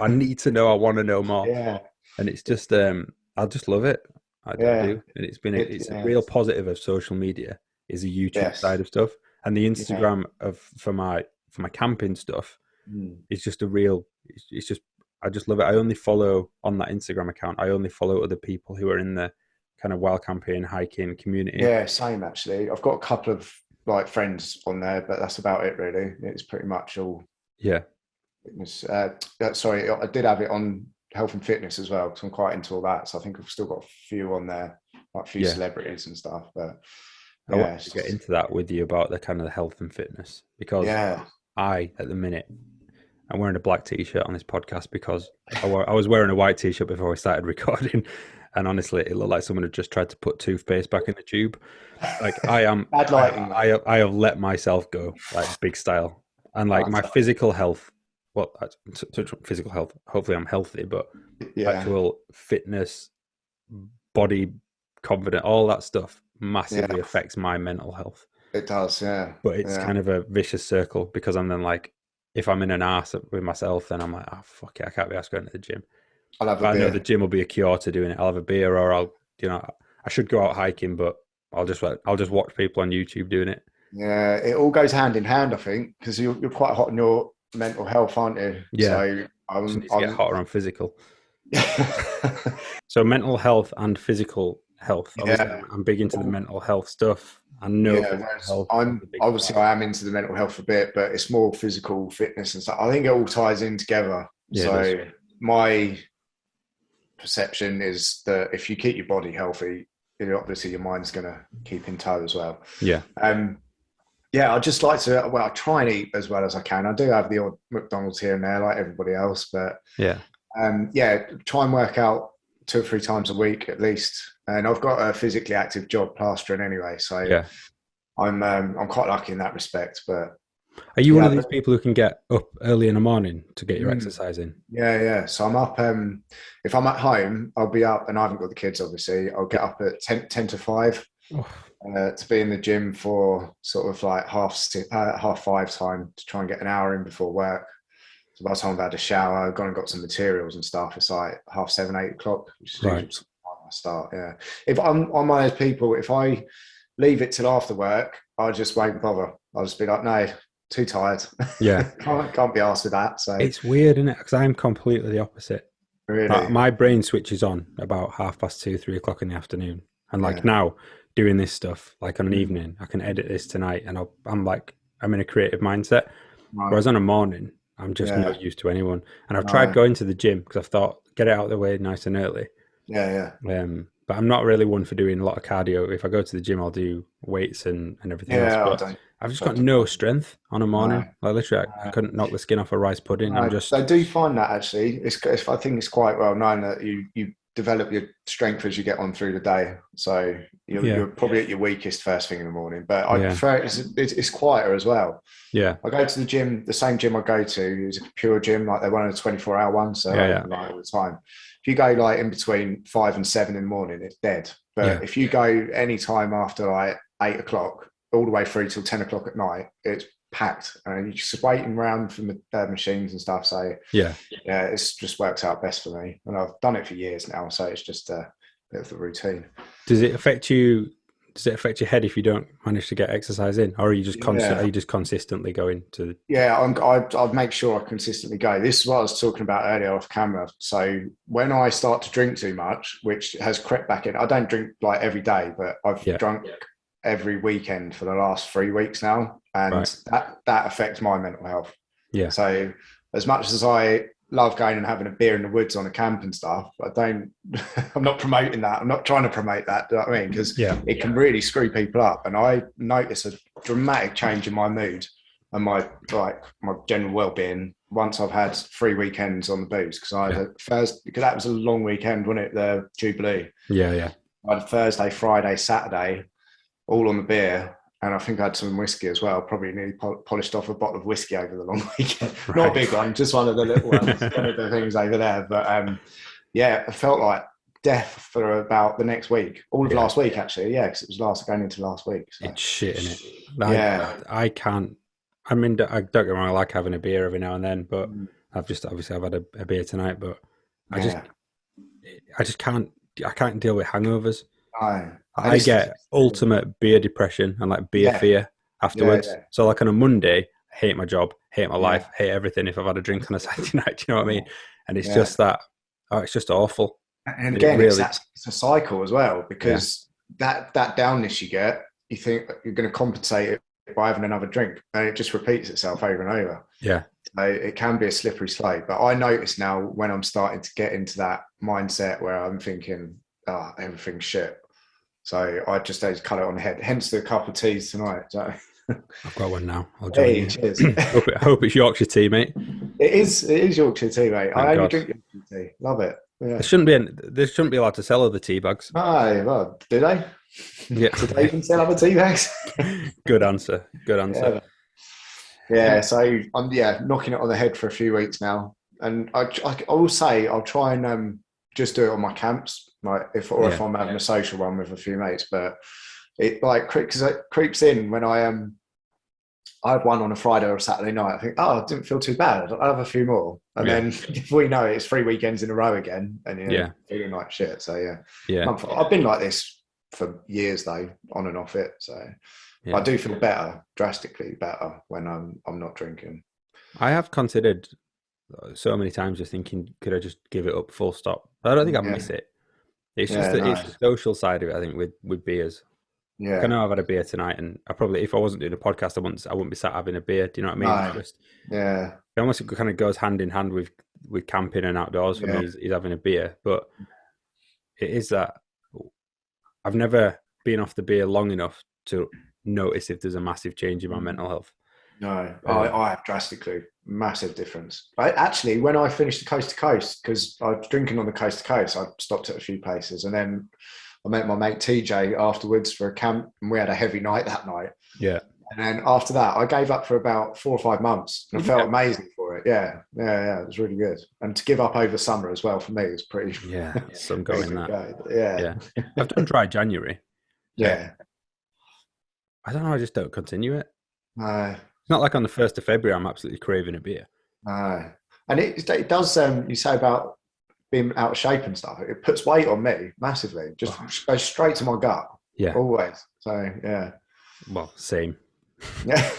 I need to know, I want to know more. Yeah. And it's just I just love it. I do. And it's a real positive of social media is the YouTube side of stuff. And the Instagram for my camping stuff is just it's just, I just love it. I only follow on that Instagram account. I only follow other people who are in the kind of wild camping, hiking community. Yeah, same actually. I've got a couple of like friends on there, but that's about it really. It's pretty much all. Yeah. Sorry, I did have it on health and fitness as well because I'm quite into all that. So I think I've still got a few on there, like a few celebrities and stuff. But I want to get into that with you about the kind of the health and fitness because at the minute, I'm wearing a black t-shirt on this podcast because I was wearing a white t-shirt before we started recording, and honestly, it looked like someone had just tried to put toothpaste back in the tube. Like I am, I have let myself go like big style, and like my physical health. Well, physical health. Hopefully, I'm healthy, but actual fitness, body confidence, all that stuff massively affects my mental health. It does, yeah. But it's kind of a vicious circle because I'm then like, if I'm in an arse with myself, then I'm like, oh fuck it, I can't be asked going to the gym. I'll have a beer. I know the gym will be a cure to doing it. I'll have a beer, or I should go out hiking, but I'll just watch people on YouTube doing it. Yeah, it all goes hand in hand, I think, because you're quite hot on your mental health, aren't you? Yeah. So I'm get hotter on physical. So mental health and physical health. Obviously, I'm big into the mental health stuff. I know I am into the mental health a bit, but it's more physical fitness and stuff. I think it all ties in together. Yeah, so my perception is that if you keep your body healthy, obviously your mind's going to keep in tow as well. Yeah. I just like to, I try and eat as well as I can. I do have the odd McDonald's here and there like everybody else, but try and work out 2 or 3 times a week at least. And I've got a physically active job plastering anyway, so I'm quite lucky in that respect. But are you one of these people who can get up early in the morning to get your exercise in? Yeah. So I'm up. If I'm at home, I'll be up, and I haven't got the kids. Obviously, I'll get up at 10 to 5 to be in the gym for sort of like half 5 time to try and get an hour in before work. So by the time I've had a shower, I've gone and got some materials and stuff, it's like 7:30, 8 o'clock, which is usually I start. Yeah. If I'm one of those people, if I leave it till after work, I just won't bother. I'll just be like, no, too tired. Yeah. can't be asked with that. So it's weird, isn't it? Because I'm completely the opposite. Really? My brain switches on about 2:30, 3 o'clock in the afternoon. And like now, doing this stuff, like on an evening, I can edit this tonight, and I'm in a creative mindset. Right. Whereas on a morning, I'm just not used to anyone. And I've tried going to the gym because I've thought, get it out of the way nice and early. Yeah. But I'm not really one for doing a lot of cardio. If I go to the gym, I'll do weights and everything else. But I've just got no strength on a morning. No. Like literally, I couldn't knock the skin off a rice pudding. I do find that actually. I think it's quite well known that you develop your strength as you get on through the day. So you're probably at your weakest first thing in the morning. But I prefer it's quieter as well. Yeah. I go to the gym, the same gym I go to is a pure gym, like they're one of the 24-hour ones. So like all the time. If you go like in between 5 and 7 in the morning, it's dead. But if you go any time after like 8 o'clock, all the way through till 10 o'clock at night, it's packed. And you're just waiting around for the machines and stuff. So it just works out best for me. And I've done it for years now, so it's just a bit of the routine. Does it affect you? Does it affect your head if you don't manage to get exercise in, or are you just consistently going to? Yeah, I'd make sure I consistently go. This is what I was talking about earlier off camera. So when I start to drink too much, which has crept back in, I don't drink like every day, but I've drunk every weekend for the last 3 weeks now, and that affects my mental health. Yeah. So as much as I love going and having a beer in the woods on a camp and stuff, I'm not promoting that. I'm not trying to promote that. Do you know what I mean? Because it can really screw people up. And I notice a dramatic change in my mood and my general well-being once I've had 3 weekends on the booze. Because I had because that was a long weekend, wasn't it? The Jubilee. Yeah. I had Thursday, Friday, Saturday, all on the beer. And I think I had some whiskey as well. Probably nearly polished off a bottle of whiskey over the long weekend. Right. Not a big one, just one of the little ones, one of the things over there. But I felt like death for about the next week. All of last week, actually. Yeah, because it was going into last week. So. It's shit, isn't it? I can't. I mean, I don't get me wrong, I like having a beer every now and then, but I've had a beer tonight, but I just can't. I can't deal with hangovers. I get ultimate beer depression and like beer fear afterwards. Yeah. So like on a Monday, I hate my job, hate my life, hate everything if I've had a drink on a Saturday night. Do you know what I mean? And it's just that, it's just awful. And again, it's a cycle as well, because that downness you get, you think you're going to compensate it by having another drink, and it just repeats itself over and over. Yeah. So it can be a slippery slope. But I notice now when I'm starting to get into that mindset where I'm thinking, everything's shit. So I just had to cut it on the head. Hence the cup of teas tonight. So. I've got one now. I'll join you. Cheers. hope it's Yorkshire tea, mate. It is Yorkshire tea, mate. I only drink Yorkshire tea. Love it. Yeah. There shouldn't be allowed to sell other tea bags. Oh, well, do they? Yeah. Do they even sell other tea bags? Good answer. Yeah. So I'm knocking it on the head for a few weeks now, and I will say I'll try and just do it on my camps. Like if I'm having a social one with a few mates, but it creeps in when I had one on a Friday or a Saturday night. I think, I didn't feel too bad. I'll have a few more, and then before you know it, it's 3 weekends in a row again, and feeling like shit. So I've been like this for years though, on and off it. So I do feel better, drastically better when I'm not drinking. I have considered so many times just thinking, could I just give it up full stop? But I don't think I miss it. It's just it's the social side of it, I think, with beers. Yeah. I know I've had a beer tonight, and I probably, if I wasn't doing a podcast, I wouldn't be sat having a beer. Do you know what I mean? No. It almost kind of goes hand in hand with camping and outdoors for me. Is having a beer, but it is that I've never been off the beer long enough to notice if there's a massive change in my mental health. No, I have drastically. Massive difference. Actually, when I finished the coast to coast, because I was drinking on the coast to coast, I stopped at a few places, and then I met my mate TJ afterwards for a camp, and we had a heavy night that night. Yeah. And then after that, I gave up for about 4 or 5 months, and I felt amazing for it. Yeah. It was really good. And to give up over summer as well for me is pretty. Yeah, some going that. Yeah. I've done dry January. Yeah. I don't know. I just don't continue it. No. It's not like on the 1st of February, I'm absolutely craving a beer. And it does, you say about being out of shape and stuff, it puts weight on me massively. Just goes straight to my gut. Yeah. Always. So, yeah. Well, same. Yeah.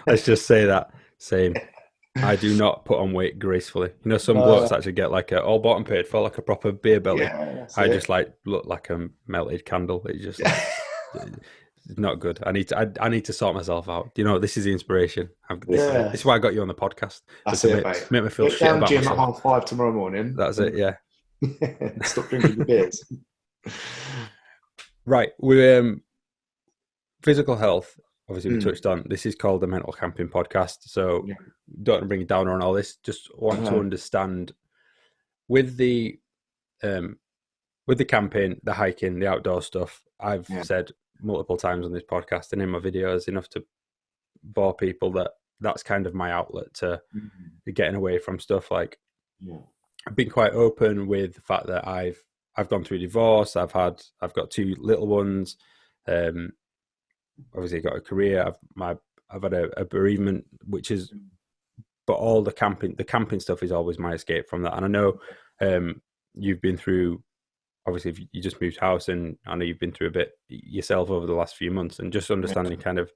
Let's just say that. Same. I do not put on weight gracefully. You know, some blokes actually get like all bought and paid for, like a proper beer belly. Yeah, I just look like a melted candle. It's just it's not good. I need to sort myself out. You know, this is the inspiration. This is why I got you on the podcast. That's it, mate. Make me feel shit about gym myself. At 5:30 tomorrow morning. That's it. Yeah. Stop drinking the beers. Right. We physical health. Obviously, we touched on. This is called the Mental Camping Podcast. So don't want to bring it down on all this. Just want to understand with the camping, the hiking, the outdoor stuff. I've said multiple times on this podcast and in my videos enough to bore people that's kind of my outlet to getting away from stuff. Like I've been quite open with the fact that I've gone through divorce. I've got 2 little ones. Obviously got a career. I've had a bereavement, which is, but all the camping stuff is always my escape from that. And I know you've been through. Obviously, you just moved house, and I know you've been through a bit yourself over the last few months, and just understanding kind of,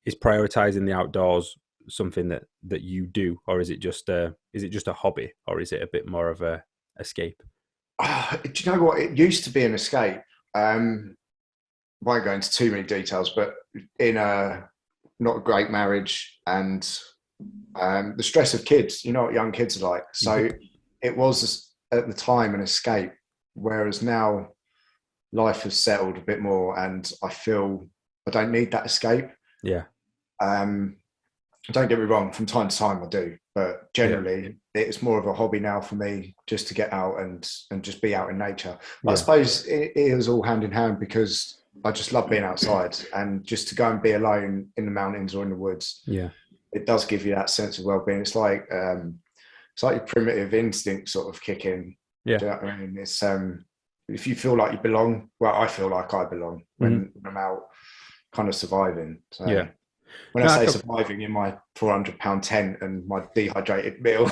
is prioritizing the outdoors something that you do, or is it just a hobby, or is it a bit more of a escape? Do you know what? It used to be an escape. won't go into too many details, but in a not a great marriage, and the stress of kids, you know what young kids are like. So it was at the time an escape, whereas now life has settled a bit more, and I feel I don't need that escape. Yeah. Don't get me wrong, from time to time I do, but generally it's more of a hobby now for me, just to get out and just be out in nature. But I suppose it is all hand in hand, because I just love being outside, and just to go and be alone in the mountains or in the woods. Yeah. It does give you that sense of well-being. It's like your primitive instinct sort of kick in. Yeah. Do you know what I mean? It's if you feel like you belong, well, I feel like I belong when I'm out kind of surviving. So when I say surviving in my 400-pound tent and my dehydrated meal,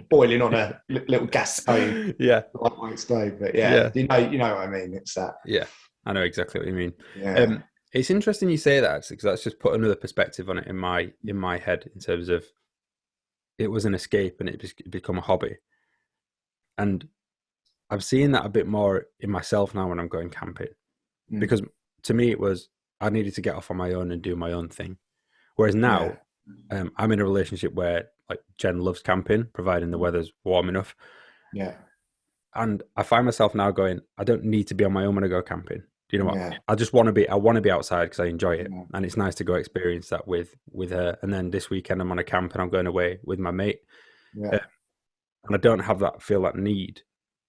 boiling on a little gas stove, lightweight stove. But you know what I mean. It's that. Yeah, I know exactly what you mean. Yeah. It's interesting you say that, actually, because that's just put another perspective on it in my head, in terms of it was an escape and it become a hobby, and I'm seeing that a bit more in myself now when I'm going camping, because to me it was, I needed to get off on my own and do my own thing. Whereas now I'm in a relationship where, like, Jen loves camping, providing the weather's warm enough. Yeah. And I find myself now going, I don't need to be on my own when I go camping. Do you know what? I just want to be outside because I enjoy it. And it's nice to go experience that with her. And then this weekend I'm on a camp and I'm going away with my mate. And I don't feel that need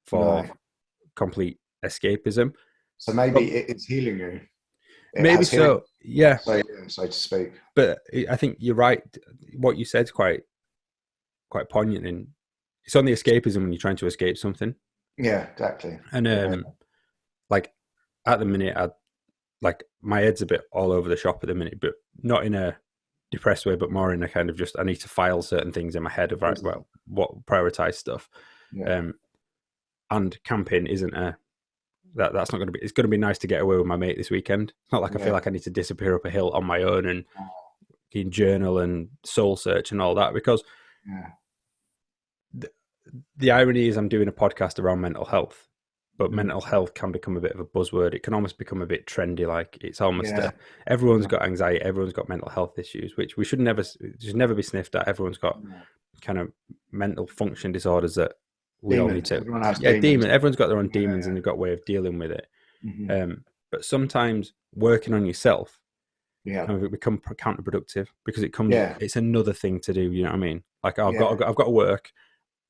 for complete escapism. So maybe it's healing you. Maybe so, yeah. So to speak. But I think you're right. What you said is quite poignant. In it's only escapism when you're trying to escape something. Yeah, exactly. And like at the minute, my head's a bit all over the shop at the minute, but not in a depressed way, but more in a kind of just, I need to file certain things in my head of what prioritize stuff. And camping isn't that's not going to be, it's going to be nice to get away with my mate this weekend. It's not like I feel like I need to disappear up a hill on my own and journal and soul search and all that, because the irony is I'm doing a podcast around mental health, but mental health can become a bit of a buzzword. It can almost become a bit trendy. Like, it's almost everyone's got anxiety, everyone's got mental health issues, which we should never be sniffed at. Everyone's got kind of mental function disorders that we all need to. Everyone's got their own demons and they've got a way of dealing with it. But sometimes working on yourself can become counterproductive, because it comes it's another thing to do. You know what I mean? Like, I've got to work.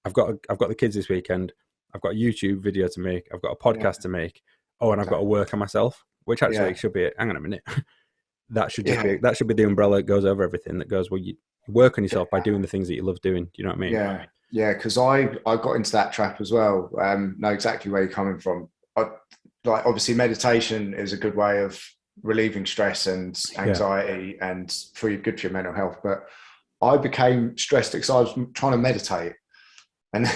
I've got the kids this weekend. I've got a YouTube video to make. I've got a podcast to make. Oh, and I've got to work on myself, which actually should be. Hang on a minute. That should just be the umbrella that goes over everything. That goes, well, you work on yourself by doing the things that you love doing. Do you know what I mean? Yeah, because I got into that trap as well. Know exactly where you're coming from. Like, obviously meditation is a good way of relieving stress and anxiety and good for your mental health. But I became stressed because I was trying to meditate, and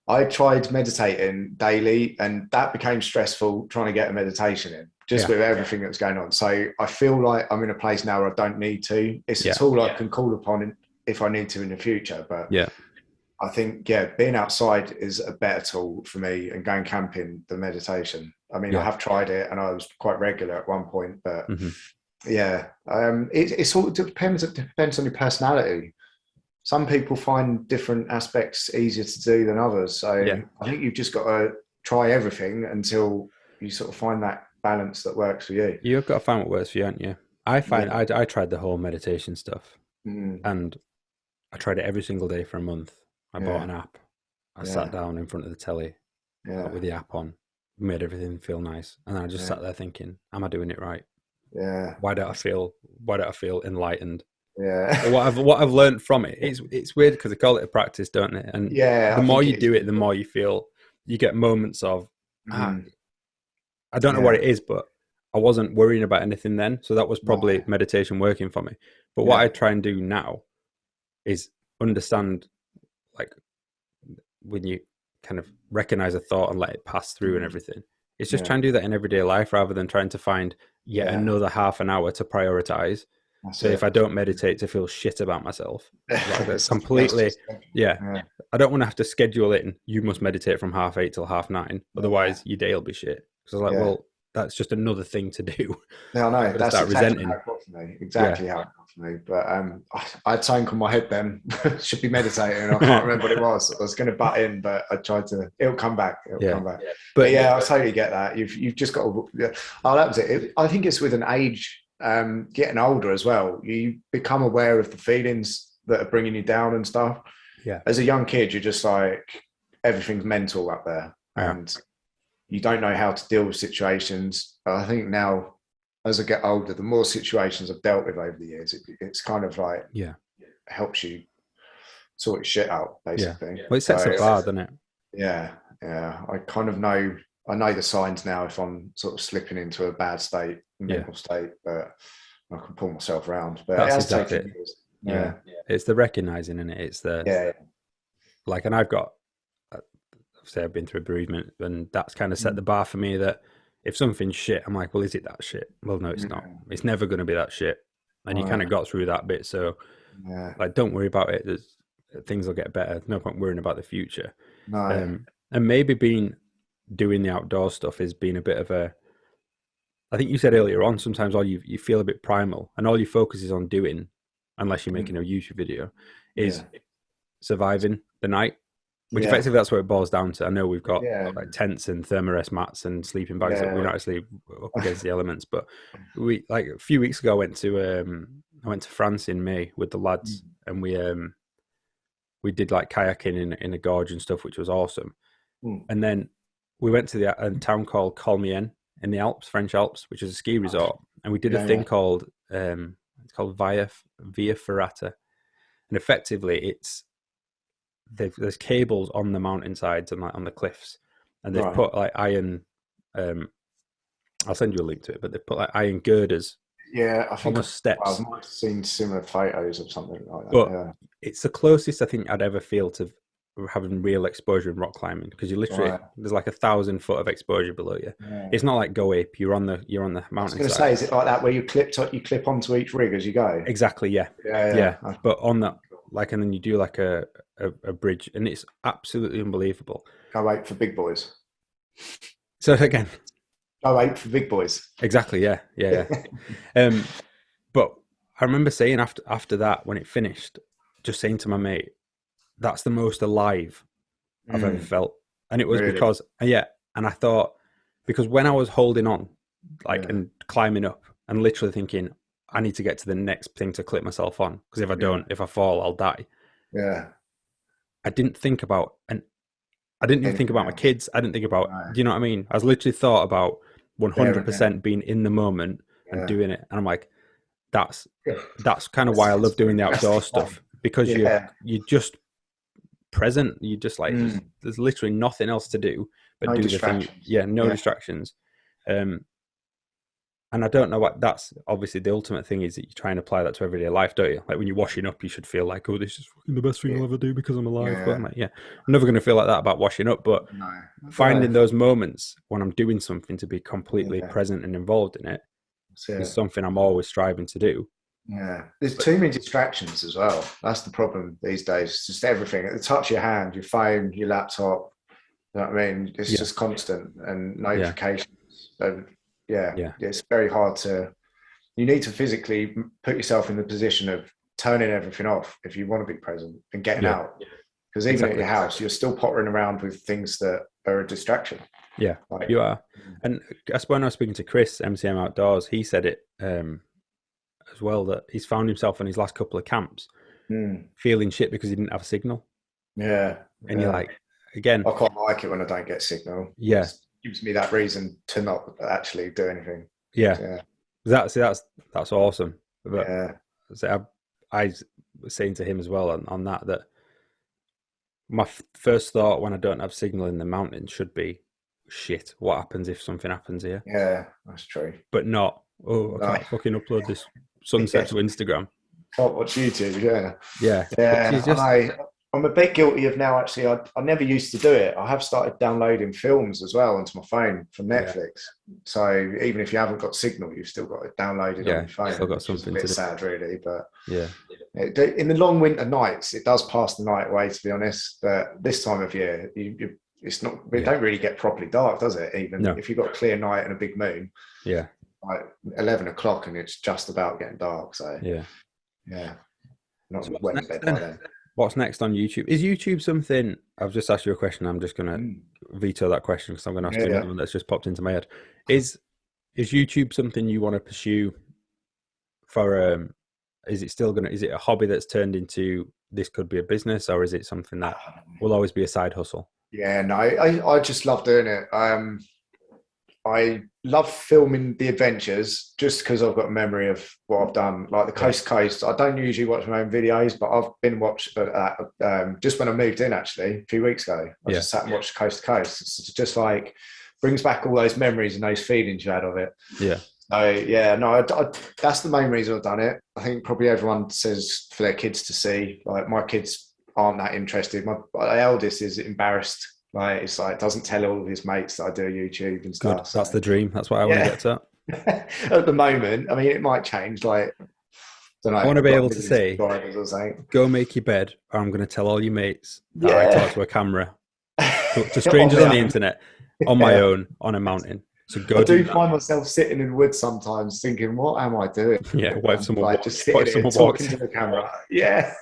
I tried meditating daily, and that became stressful trying to get a meditation in, just with everything that was going on. So I feel like I'm in a place now where I don't need to. It's a tool I can call upon if I need to in the future. But I think, being outside is a better tool for me, and going camping than meditation. I mean, I have tried it and I was quite regular at one point, but it all depends. It depends on your personality. Some people find different aspects easier to do than others. So I think you've just got to try everything until you sort of find that balance that works for you. You've got to find what works for you, haven't you? I find I tried the whole meditation stuff, and I tried it every single day for a month. I bought an app. I sat down in front of the telly with the app on, made everything feel nice, and then I just sat there thinking, "Am I doing it right? Why don't I feel enlightened?" What I've learned from it, it's weird because they call it a practice, don't they? And the more you do it, the more you feel. You get moments of I don't know what it is, but I wasn't worrying about anything then, so that was probably meditation working for me. But what I try and do now is understand, like, when you kind of recognize a thought and let it pass through and everything. It's just trying to do that in everyday life, rather than trying to find another half an hour to prioritize. So if I don't meditate, to feel shit about myself. Like, completely. I don't want to have to schedule it and you must meditate from 8:30 till 9:30. Otherwise your day will be shit. So I was like, well, that's just another thing to do. No, no, that's start exactly resenting. how it got for me. Exactly how it got for me. But I had something on my head then. Should be meditating. I can't remember what it was. I was going to butt in, but I tried to. It'll come back. It'll come back. But yeah, I totally get that. You've just got to. Oh, that was it. I think it's with an age, getting older as well. You become aware of the feelings that are bringing you down and stuff. Yeah. As a young kid, you're just like everything's mental up there, and you don't know how to deal with situations. But I think now, as I get older, the more situations I've dealt with over the years, it's kind of like helps you sort your shit out, basically. Well, it sets a bar, doesn't it? Yeah. I kind of know. I know the signs now if I'm sort of slipping into a bad state, mental state, but I can pull myself around. But that's exactly it. Yeah, it's the recognizing, and it's the like, and I've got. Obviously, I've been through a bereavement, and that's kind of set the bar for me that if something's shit, I'm like, well, is it that shit? Well, no, it's not. It's never going to be that shit. And you kind of got through that bit. So like, don't worry about it. Things will get better. No point worrying about the future. No. And maybe doing the outdoor stuff has been a bit of a, I think you said earlier on, sometimes all you feel a bit primal, and all your focus is on doing, unless you're making a YouTube video, is surviving the night. Which effectively that's what it boils down to. I know we've got like tents and thermarest mats and sleeping bags that we're not actually up against the elements. But we, like, a few weeks ago, I went to France in May with the lads, and we did like kayaking in a gorge and stuff, which was awesome. And then we went to a town called Colmien in the Alps, French Alps, which is a ski resort, and we did a thing called it's called Via Ferrata, and effectively there's cables on the mountainsides and like on the cliffs, and they've put like iron. I'll send you a link to it, but they've put like iron girders. Yeah, I think almost steps. I've seen similar photos of something like that. But it's the closest I think I'd ever feel to having real exposure in rock climbing, because you literally there's like 1,000 foot of exposure below you. It's not like go up. You're on the mountain. I was going to say, is it like that where you clip onto each rig as you go? Exactly. Yeah. But on that, like, and then you do like a bridge, and it's absolutely unbelievable. Go wait for big boys. So again, go wait for big boys. Exactly. Yeah. But I remember saying after that, when it finished, just saying to my mate, that's the most alive I've ever felt. And it was because, and I thought, because when I was holding on, like, and climbing up and literally thinking, I need to get to the next thing to clip myself on, because if I don't, if I fall, I'll die. Yeah. I didn't think about, and I didn't even think about my kids. I didn't think about, do you know what I mean? I was literally thought about 100% being in the moment and doing it. And I'm like, that's kind of why I love doing the outdoor stuff, because you're just present. You just like, there's literally nothing else to do but do the thing. No distractions. And I don't know what, that's obviously the ultimate thing, is that you try and apply that to everyday life, don't you? Like when you're washing up, you should feel like, oh, this is fucking the best thing I'll ever do because I'm alive. But I'm like, I'm never going to feel like that about washing up. But finding those moments when I'm doing something to be completely present and involved in it is something I'm always striving to do. Yeah, there's too many distractions as well. That's the problem these days. It's just everything at the touch of your hand, your phone, your laptop. You know what I mean? It's just constant, and notifications. And it's very hard to. You need to physically put yourself in the position of turning everything off if you want to be present and getting out. Because even at your house, you're still pottering around with things that are a distraction. Yeah, like, you are. And I suppose when I was speaking to Chris, MCM Outdoors, he said it as well, that he's found himself in his last couple of camps feeling shit because he didn't have a signal. Yeah. And you're like, again, I quite like it when I don't get signal. Yeah. It gives me that reason to not actually do anything. Yeah. That's awesome. But I was saying to him as well on that my first thought when I don't have signal in the mountains should be, shit, what happens if something happens here? Yeah, that's true. But not, I can't fucking upload this sunset to Instagram. Can't watch YouTube, Yeah. I'm a bit guilty of now, actually. I never used to do it. I have started downloading films as well onto my phone from Netflix. So even if you haven't got signal, you've still got it downloaded on your phone. Still got something to do. It's a bit sad, really, but in the long winter nights, it does pass the night away, to be honest. But this time of year, it's not. It don't really get properly dark, does it? Even if you've got a clear night and a big moon. Yeah. Like 11 o'clock and it's just about getting dark. So yeah. Not so wet in bed by then. What's next on YouTube? Is YouTube something? I've just asked you a question. I'm just going to veto that question because I'm going to ask you another one that's just popped into my head. Is YouTube something you want to pursue for? Is it a hobby that's turned into this could be a business, or is it something that will always be a side hustle? Yeah, no, I just love doing it. I love filming the adventures just because I've got a memory of what I've done. Like the coast to coast, I don't usually watch my own videos, but I've been watched just when I moved in actually a few weeks ago. I just sat and watched coast to coast. It's just like brings back all those memories and those feelings you had of it. Yeah. So yeah, no, that's the main reason I've done it. I think probably everyone says for their kids to see. Like my kids aren't that interested. My eldest is embarrassed. Like it's like doesn't tell all of his mates that I do YouTube and stuff. Good. So. That's the dream. That's what I want to get to. At the moment, I mean, it might change. Like, don't know. I want to be able to say, "Go make your bed," or I'm going to tell all your mates that I talk to a camera to strangers on the internet on my own on a mountain. So go. I do find myself sitting in the woods sometimes, thinking, "What am I doing?" Yeah, what if someone just sitting there talking to the camera? Yeah.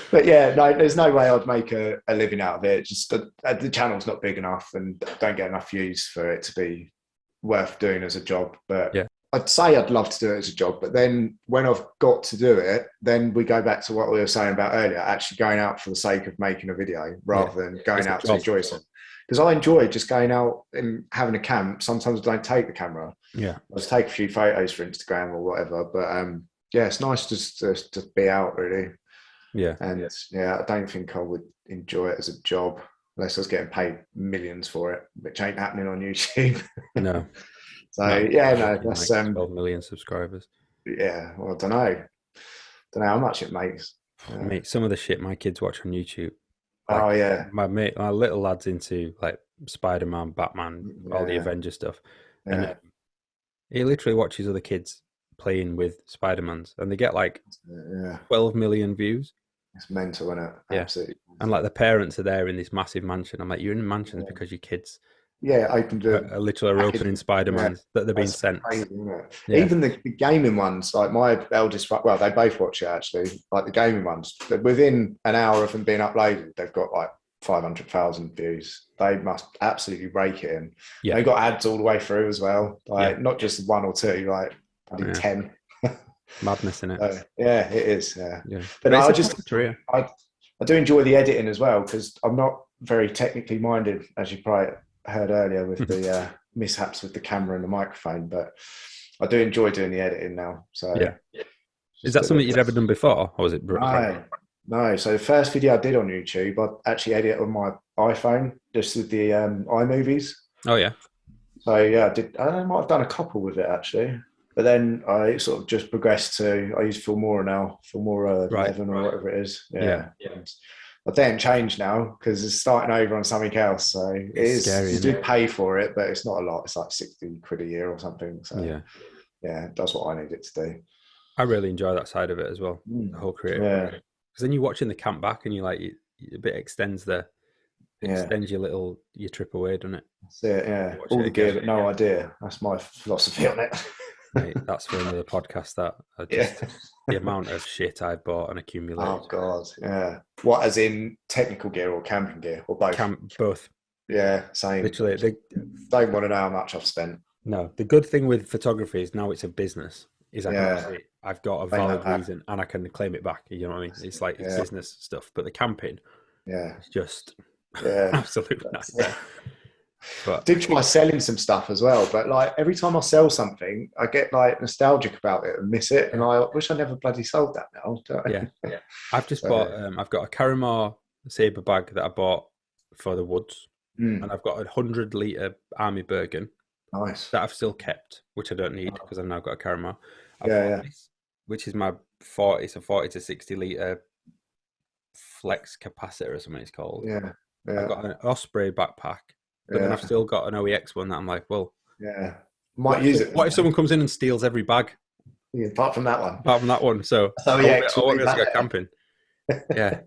But yeah, no, there's no way I'd make a living out of it. Just the channel's not big enough and don't get enough views for it to be worth doing as a job. But I'd say I'd love to do it as a job. But then when I've got to do it, then we go back to what we were saying about earlier, actually going out for the sake of making a video rather than going out to enjoy something. Because I enjoy just going out and having a camp. Sometimes I don't take the camera. Yeah. I just take a few photos for Instagram or whatever. But yeah, it's nice just to be out really. Yeah. And I don't think I would enjoy it as a job unless I was getting paid millions for it, which ain't happening on YouTube. No. So no, that's 12 million subscribers. Yeah, well, I don't know how much it makes. Mate, some of the shit my kids watch on YouTube. Like, my little lad's into like Spider-Man, Batman, all the Avenger stuff, and he literally watches other kids playing with Spider-Mans, and they get like 12 million views. It's mental, isn't it? Yeah. Absolutely. And like the parents are there in this massive mansion. I'm like, you're in mansions because your kids are opening Spider-Mans that they're being sent. Crazy, isn't it? Even the gaming ones, like my eldest, well, they both watch it actually, like the gaming ones. Within an hour of them being uploaded, they've got like 500,000 views. They must absolutely rake it in. Yeah. They've got ads all the way through as well. Like not just one or two, like 10. Madness in it. Yeah, it is. Yeah. But no, I do enjoy the editing as well because I'm not very technically minded, as you probably heard earlier with the mishaps with the camera and the microphone. But I do enjoy doing the editing now. So is that something you'd ever done before, or was it? No. So the first video I did on YouTube, I actually edited on my iPhone, just with the iMovies. Oh yeah. So yeah, I might have done a couple with it actually. But then I sort of just progressed to, I use Filmora now, Filmora 11 or whatever it is. Yeah. But then changed now because it's starting over on something else. So it's scary, you do pay for it, but it's not a lot. It's like 60 quid a year or something. So yeah, that's what I need it to do. I really enjoy that side of it as well, the whole creative. Yeah. Because then you're watching the camp back and you're like, a bit extends your trip away, doesn't it? That's it, yeah. All the gear, but no idea. That's my philosophy on it. Mate, that's for another podcast. That the amount of shit I bought and accumulated. Oh god, yeah. What, as in technical gear or camping gear or both? Both. Yeah, same. Literally, they don't want to know how much I've spent. No, the good thing with photography is now it's a business. Is I've got a valid reason and I can claim it back. You know what I mean? It's like it's business stuff, but the camping, it's just absolute nightmare. But I did try selling some stuff as well, but like every time I sell something, I get like nostalgic about it and miss it, and I wish I never bloody sold that now. Yeah. I've just bought. I've got a Caramar Sabre bag that I bought for the woods, and I've got a 100-litre Army Bergen. Nice. That I've still kept, which I don't need because I've now got a Caramar. This, which is my 40 to 60-litre flex capacitor or something it's called. I've got an Osprey backpack. But then I've still got an OEX one that I'm like, well, might use it. What if someone comes in and steals every bag? Yeah, apart from that one. So I won't be able to go camping. Yeah.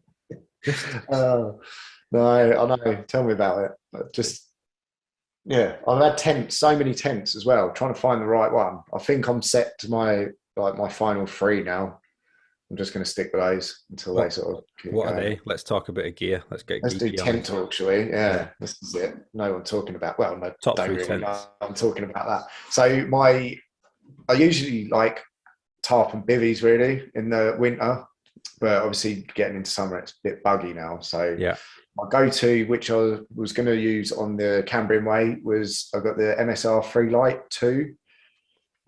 No, I know. Tell me about it. Just yeah, I've had tents, so many tents as well. Trying to find the right one. I think I'm set to my final three now. I'm just going to stick with those until they What sort of keep what are going. they? Let's talk a bit of gear. Let's get Let's do geeky on tent this. talk, shall we? Yeah. Yeah, this is it. No one talking about. Well, no, Top don't three really know. tents. I'm talking about that. So I usually like tarp and bivvies really in the winter, but obviously getting into summer it's a bit buggy now. So Yeah. my go-to, which I was going to use on the Cambrian Way, was I got the MSR Free Light 2,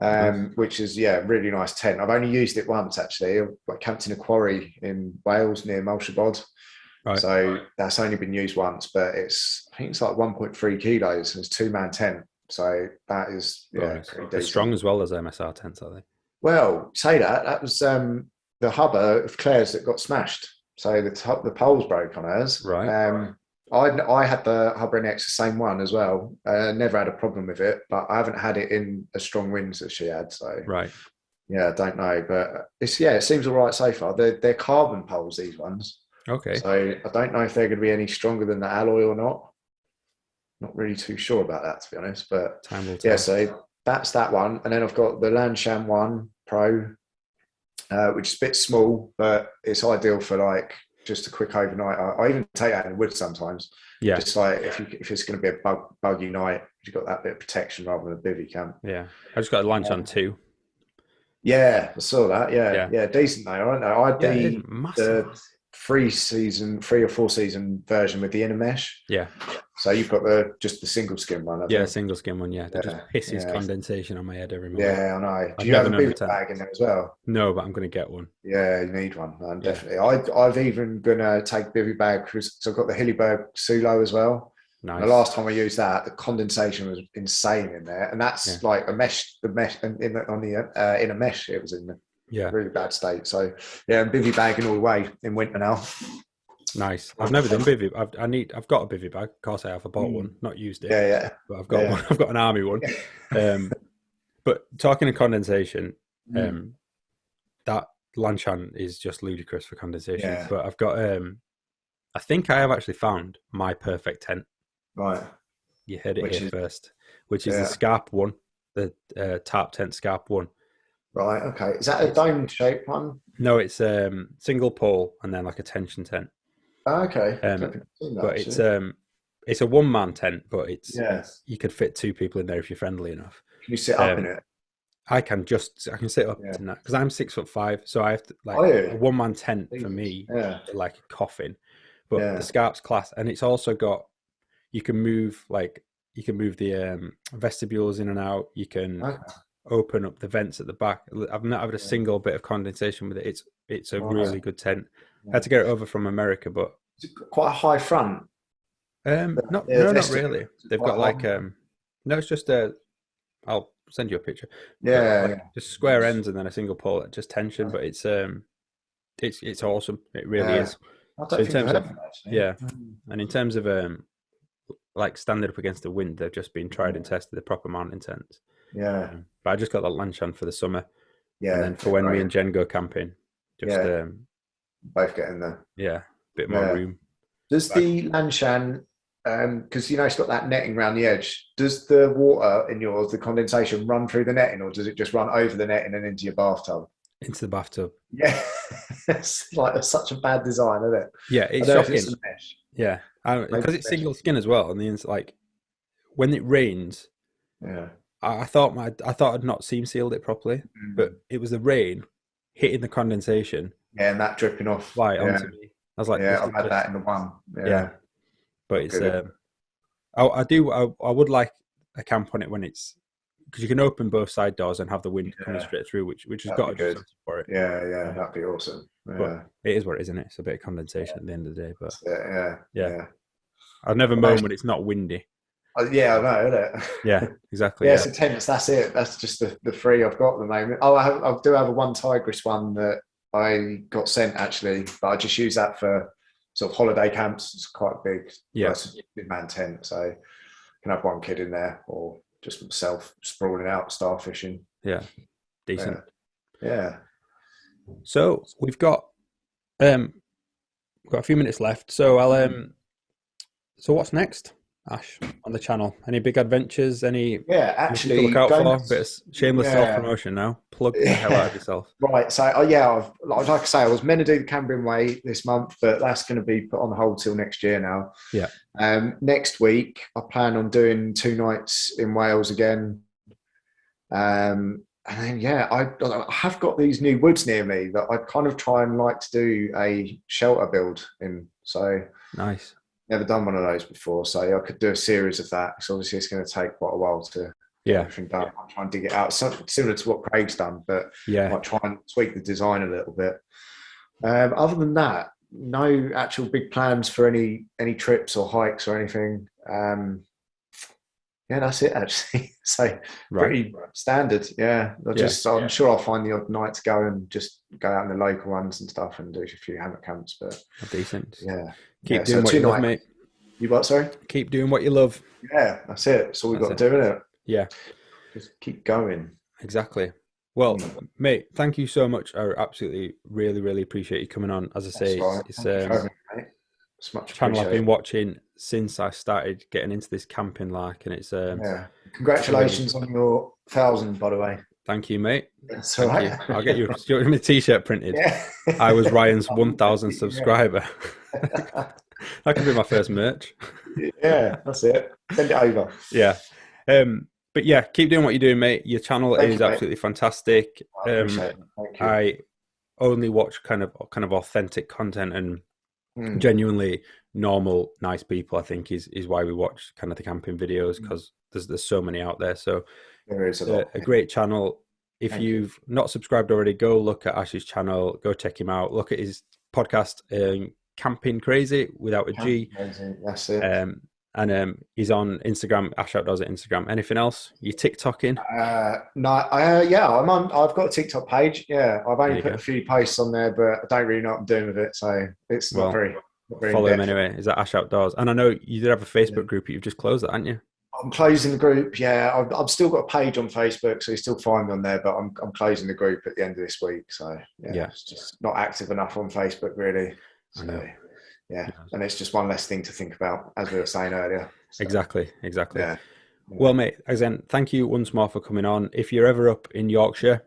Nice. which is really nice tent. I've only used it once actually. I camped in a quarry in Wales near Mulshabod. Right. So that's only been used once, but I think it's like 1.3 kilos. It's 2-man tent. So that is pretty They're decent. strong as well as MSR tents, are they? Well, say that was the hubber of Claire's that got smashed. So the poles broke on hers. Right. I had the hubber NX, the same one as well. Never had a problem with it, but I haven't had it in as strong winds as she had. So Right. yeah, I don't know, but it seems all right so far. They're carbon poles, these ones. Okay. So I don't know if they're going to be any stronger than the alloy or not. Not really too sure about that, to be honest. But time will tell. Yeah, so that's that one, and then I've got the Lanshan One Pro, which is a bit small, but it's ideal for like just a quick overnight. I even take that in the woods sometimes. Yeah. Just like if it's going to be a buggy night, you've got that bit of protection rather than a bivvy camp. Yeah. I just got a Lanshan 2. Yeah, I saw that. Yeah, decent though. I don't know. I had the 3 or 4 season version with the inner mesh. Yeah. So you've got just the single skin one. I think. Single skin one. Yeah, that just pisses condensation on my head every morning. Yeah, I know. Do you have a bivvy bag in there as well? No, but I'm going to get one. Yeah, you need one, man, definitely. I've even gonna take bivvy bag because I've got the Hillyberg Sulo as well. Nice. The last time I used that, the condensation was insane in there, and that's like the mesh on the inner mesh. It was in a really bad state. So yeah, I'm bivvy bagging all the way in winter now. Nice. I've never done bivvy. I've got a bivvy bag. Of course, I have. I bought one, not used it. Yeah. But I've got one. I've got an army one. But talking of condensation, that Lanshan is just ludicrous for condensation. Yeah. But I've got. I think I have actually found my perfect tent. Right. You heard it here first, which is the Scarp one, the tarp tent Scarp one. Right. Okay. Is that a dome shaped one? No, it's single pole and then like a tension tent. Oh, okay. But it's a 1-man tent, but you could fit 2 people in there if you're friendly enough. Can you sit up in it? I can sit up in that because I'm 6'5", so I have to a 1-man tent for me, like a coffin. But the Scarp's class, and it's also got you can move the vestibules in and out. You can open up the vents at the back. I've not had a single bit of condensation with it. It's a really good tent. I had to get it over from America, but it's quite a high front. Not really. They've got like no, it's just I'll send you a picture. Just square ends and then a single pole, just tension. But it's awesome. It really is. So in terms of and in terms of like standing up against the wind, they've just been tried and tested, the proper mountain tents. Yeah. But I just got that Lanshan for the summer. Yeah. And then for when me and Jen go camping, just both get in there. Yeah, a bit more room. Does the Lanshan, because it's got that netting around the edge, does the water in yours, the condensation, run through the netting, or does it just run over the netting and into your bathtub? Into the bathtub. Yeah. It's like such a bad design, isn't it? Yeah, it's shocking. Yeah, because it's single skin as well, and the like when it rains. Yeah. I thought I'd not seam sealed it properly, but it was the rain hitting the condensation. Yeah, and that dripping off onto me. I was like, I've had that in the one. Yeah. But it's I would like a camp on it when it's because you can open both side doors and have the wind coming straight through, which has got to do something for it. Yeah, that'd be awesome. Yeah. But it is what it is, isn't it? It's a bit of condensation at the end of the day, but yeah. I've never mown when it's not windy. Yeah, I know, isn't it? Yeah, exactly. Yeah, so tents, that's it. That's just the 3 I've got at the moment. I do have a one Tigris one that I got sent actually, but I just use that for sort of holiday camps. It's quite big. It's a big man tent, so I can have one kid in there or just myself sprawling out star fishing. Yeah, decent. Yeah. So we've got a few minutes left. So So what's next, Ash, on the channel? Any big adventures? Actually, to look out for? Bit of shameless self-promotion now. Plug the hell out of yourself. Right. So, like I say, I was meant to do the Cambrian Way this month, but that's going to be put on hold till next year now. Yeah. Next week, I plan on doing 2 nights in Wales again. And then, I have got these new woods near me that I kind of try and like to do a shelter build in. So nice. Never done one of those before, so I could do a series of that. So obviously, it's going to take quite a while to get everything done. I'll try and dig it out, similar to what Craig's done, but I'll try and tweak the design a little bit. Other than that, no actual big plans for any trips or hikes or anything. That's it actually. So pretty standard. I'm sure I'll find the odd night to go and just go out in the local ones and stuff and do a few hammock camps. But decent. Yeah. Keep doing what you love, mate. You what, sorry? Keep doing what you love. Yeah, that's it. That's all we've got to do, isn't it? Yeah. Just keep going. Exactly. Well, mate, thank you so much. I absolutely, really, really appreciate you coming on. As I say, it's much channel I've been watching since I started getting into this camping and it's congratulations on your 1,000, by the way. Thank you, mate. That's all right. I'll get you a t-shirt printed. I was Ryan's 1,000 subscriber. That could be my first merch. Yeah, that's it. Send it over. Yeah. But yeah, keep doing what you're doing, mate. Your channel is absolutely fantastic. I appreciate it. Thank you. I only watch kind of authentic content and genuinely normal, nice people, I think is why we watch kind of the camping videos, because there's so many out there. So there is a great channel. If you've not subscribed already, go look at Ash's channel, go check him out. Look at his podcast, Camping Crazy without a G. That's it. And he's on Instagram, Ash Outdoors at Instagram. Anything else? You TikToking? No, I'm on. I've got a TikTok page. Yeah, I've only put a few posts on there, but I don't really know what I'm doing with it, so it's not very follow him anyway. Is that Ash Outdoors? And I know you did have a Facebook group, but you've just closed that, haven't you? I'm closing the group. Yeah, I've still got a page on Facebook, so you still find me on there. But I'm closing the group at the end of this week. So it's just not active enough on Facebook, really. So, I know. Yeah, and it's just one less thing to think about, as we were saying earlier. So, exactly. Yeah. Well, mate, again, thank you once more for coming on. If you're ever up in Yorkshire,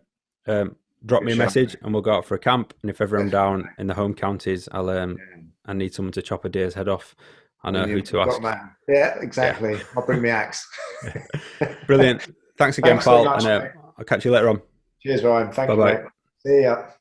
drop me a message and we'll go out for a camp. And if ever I'm down in the home counties, I need someone to chop a deer's head off. I know who to ask. Yeah, exactly. Yeah. I'll bring my axe. Brilliant. Thanks again, Paul. And I'll catch you later on. Cheers, Ryan. Thank you, Bye-bye. mate. See ya.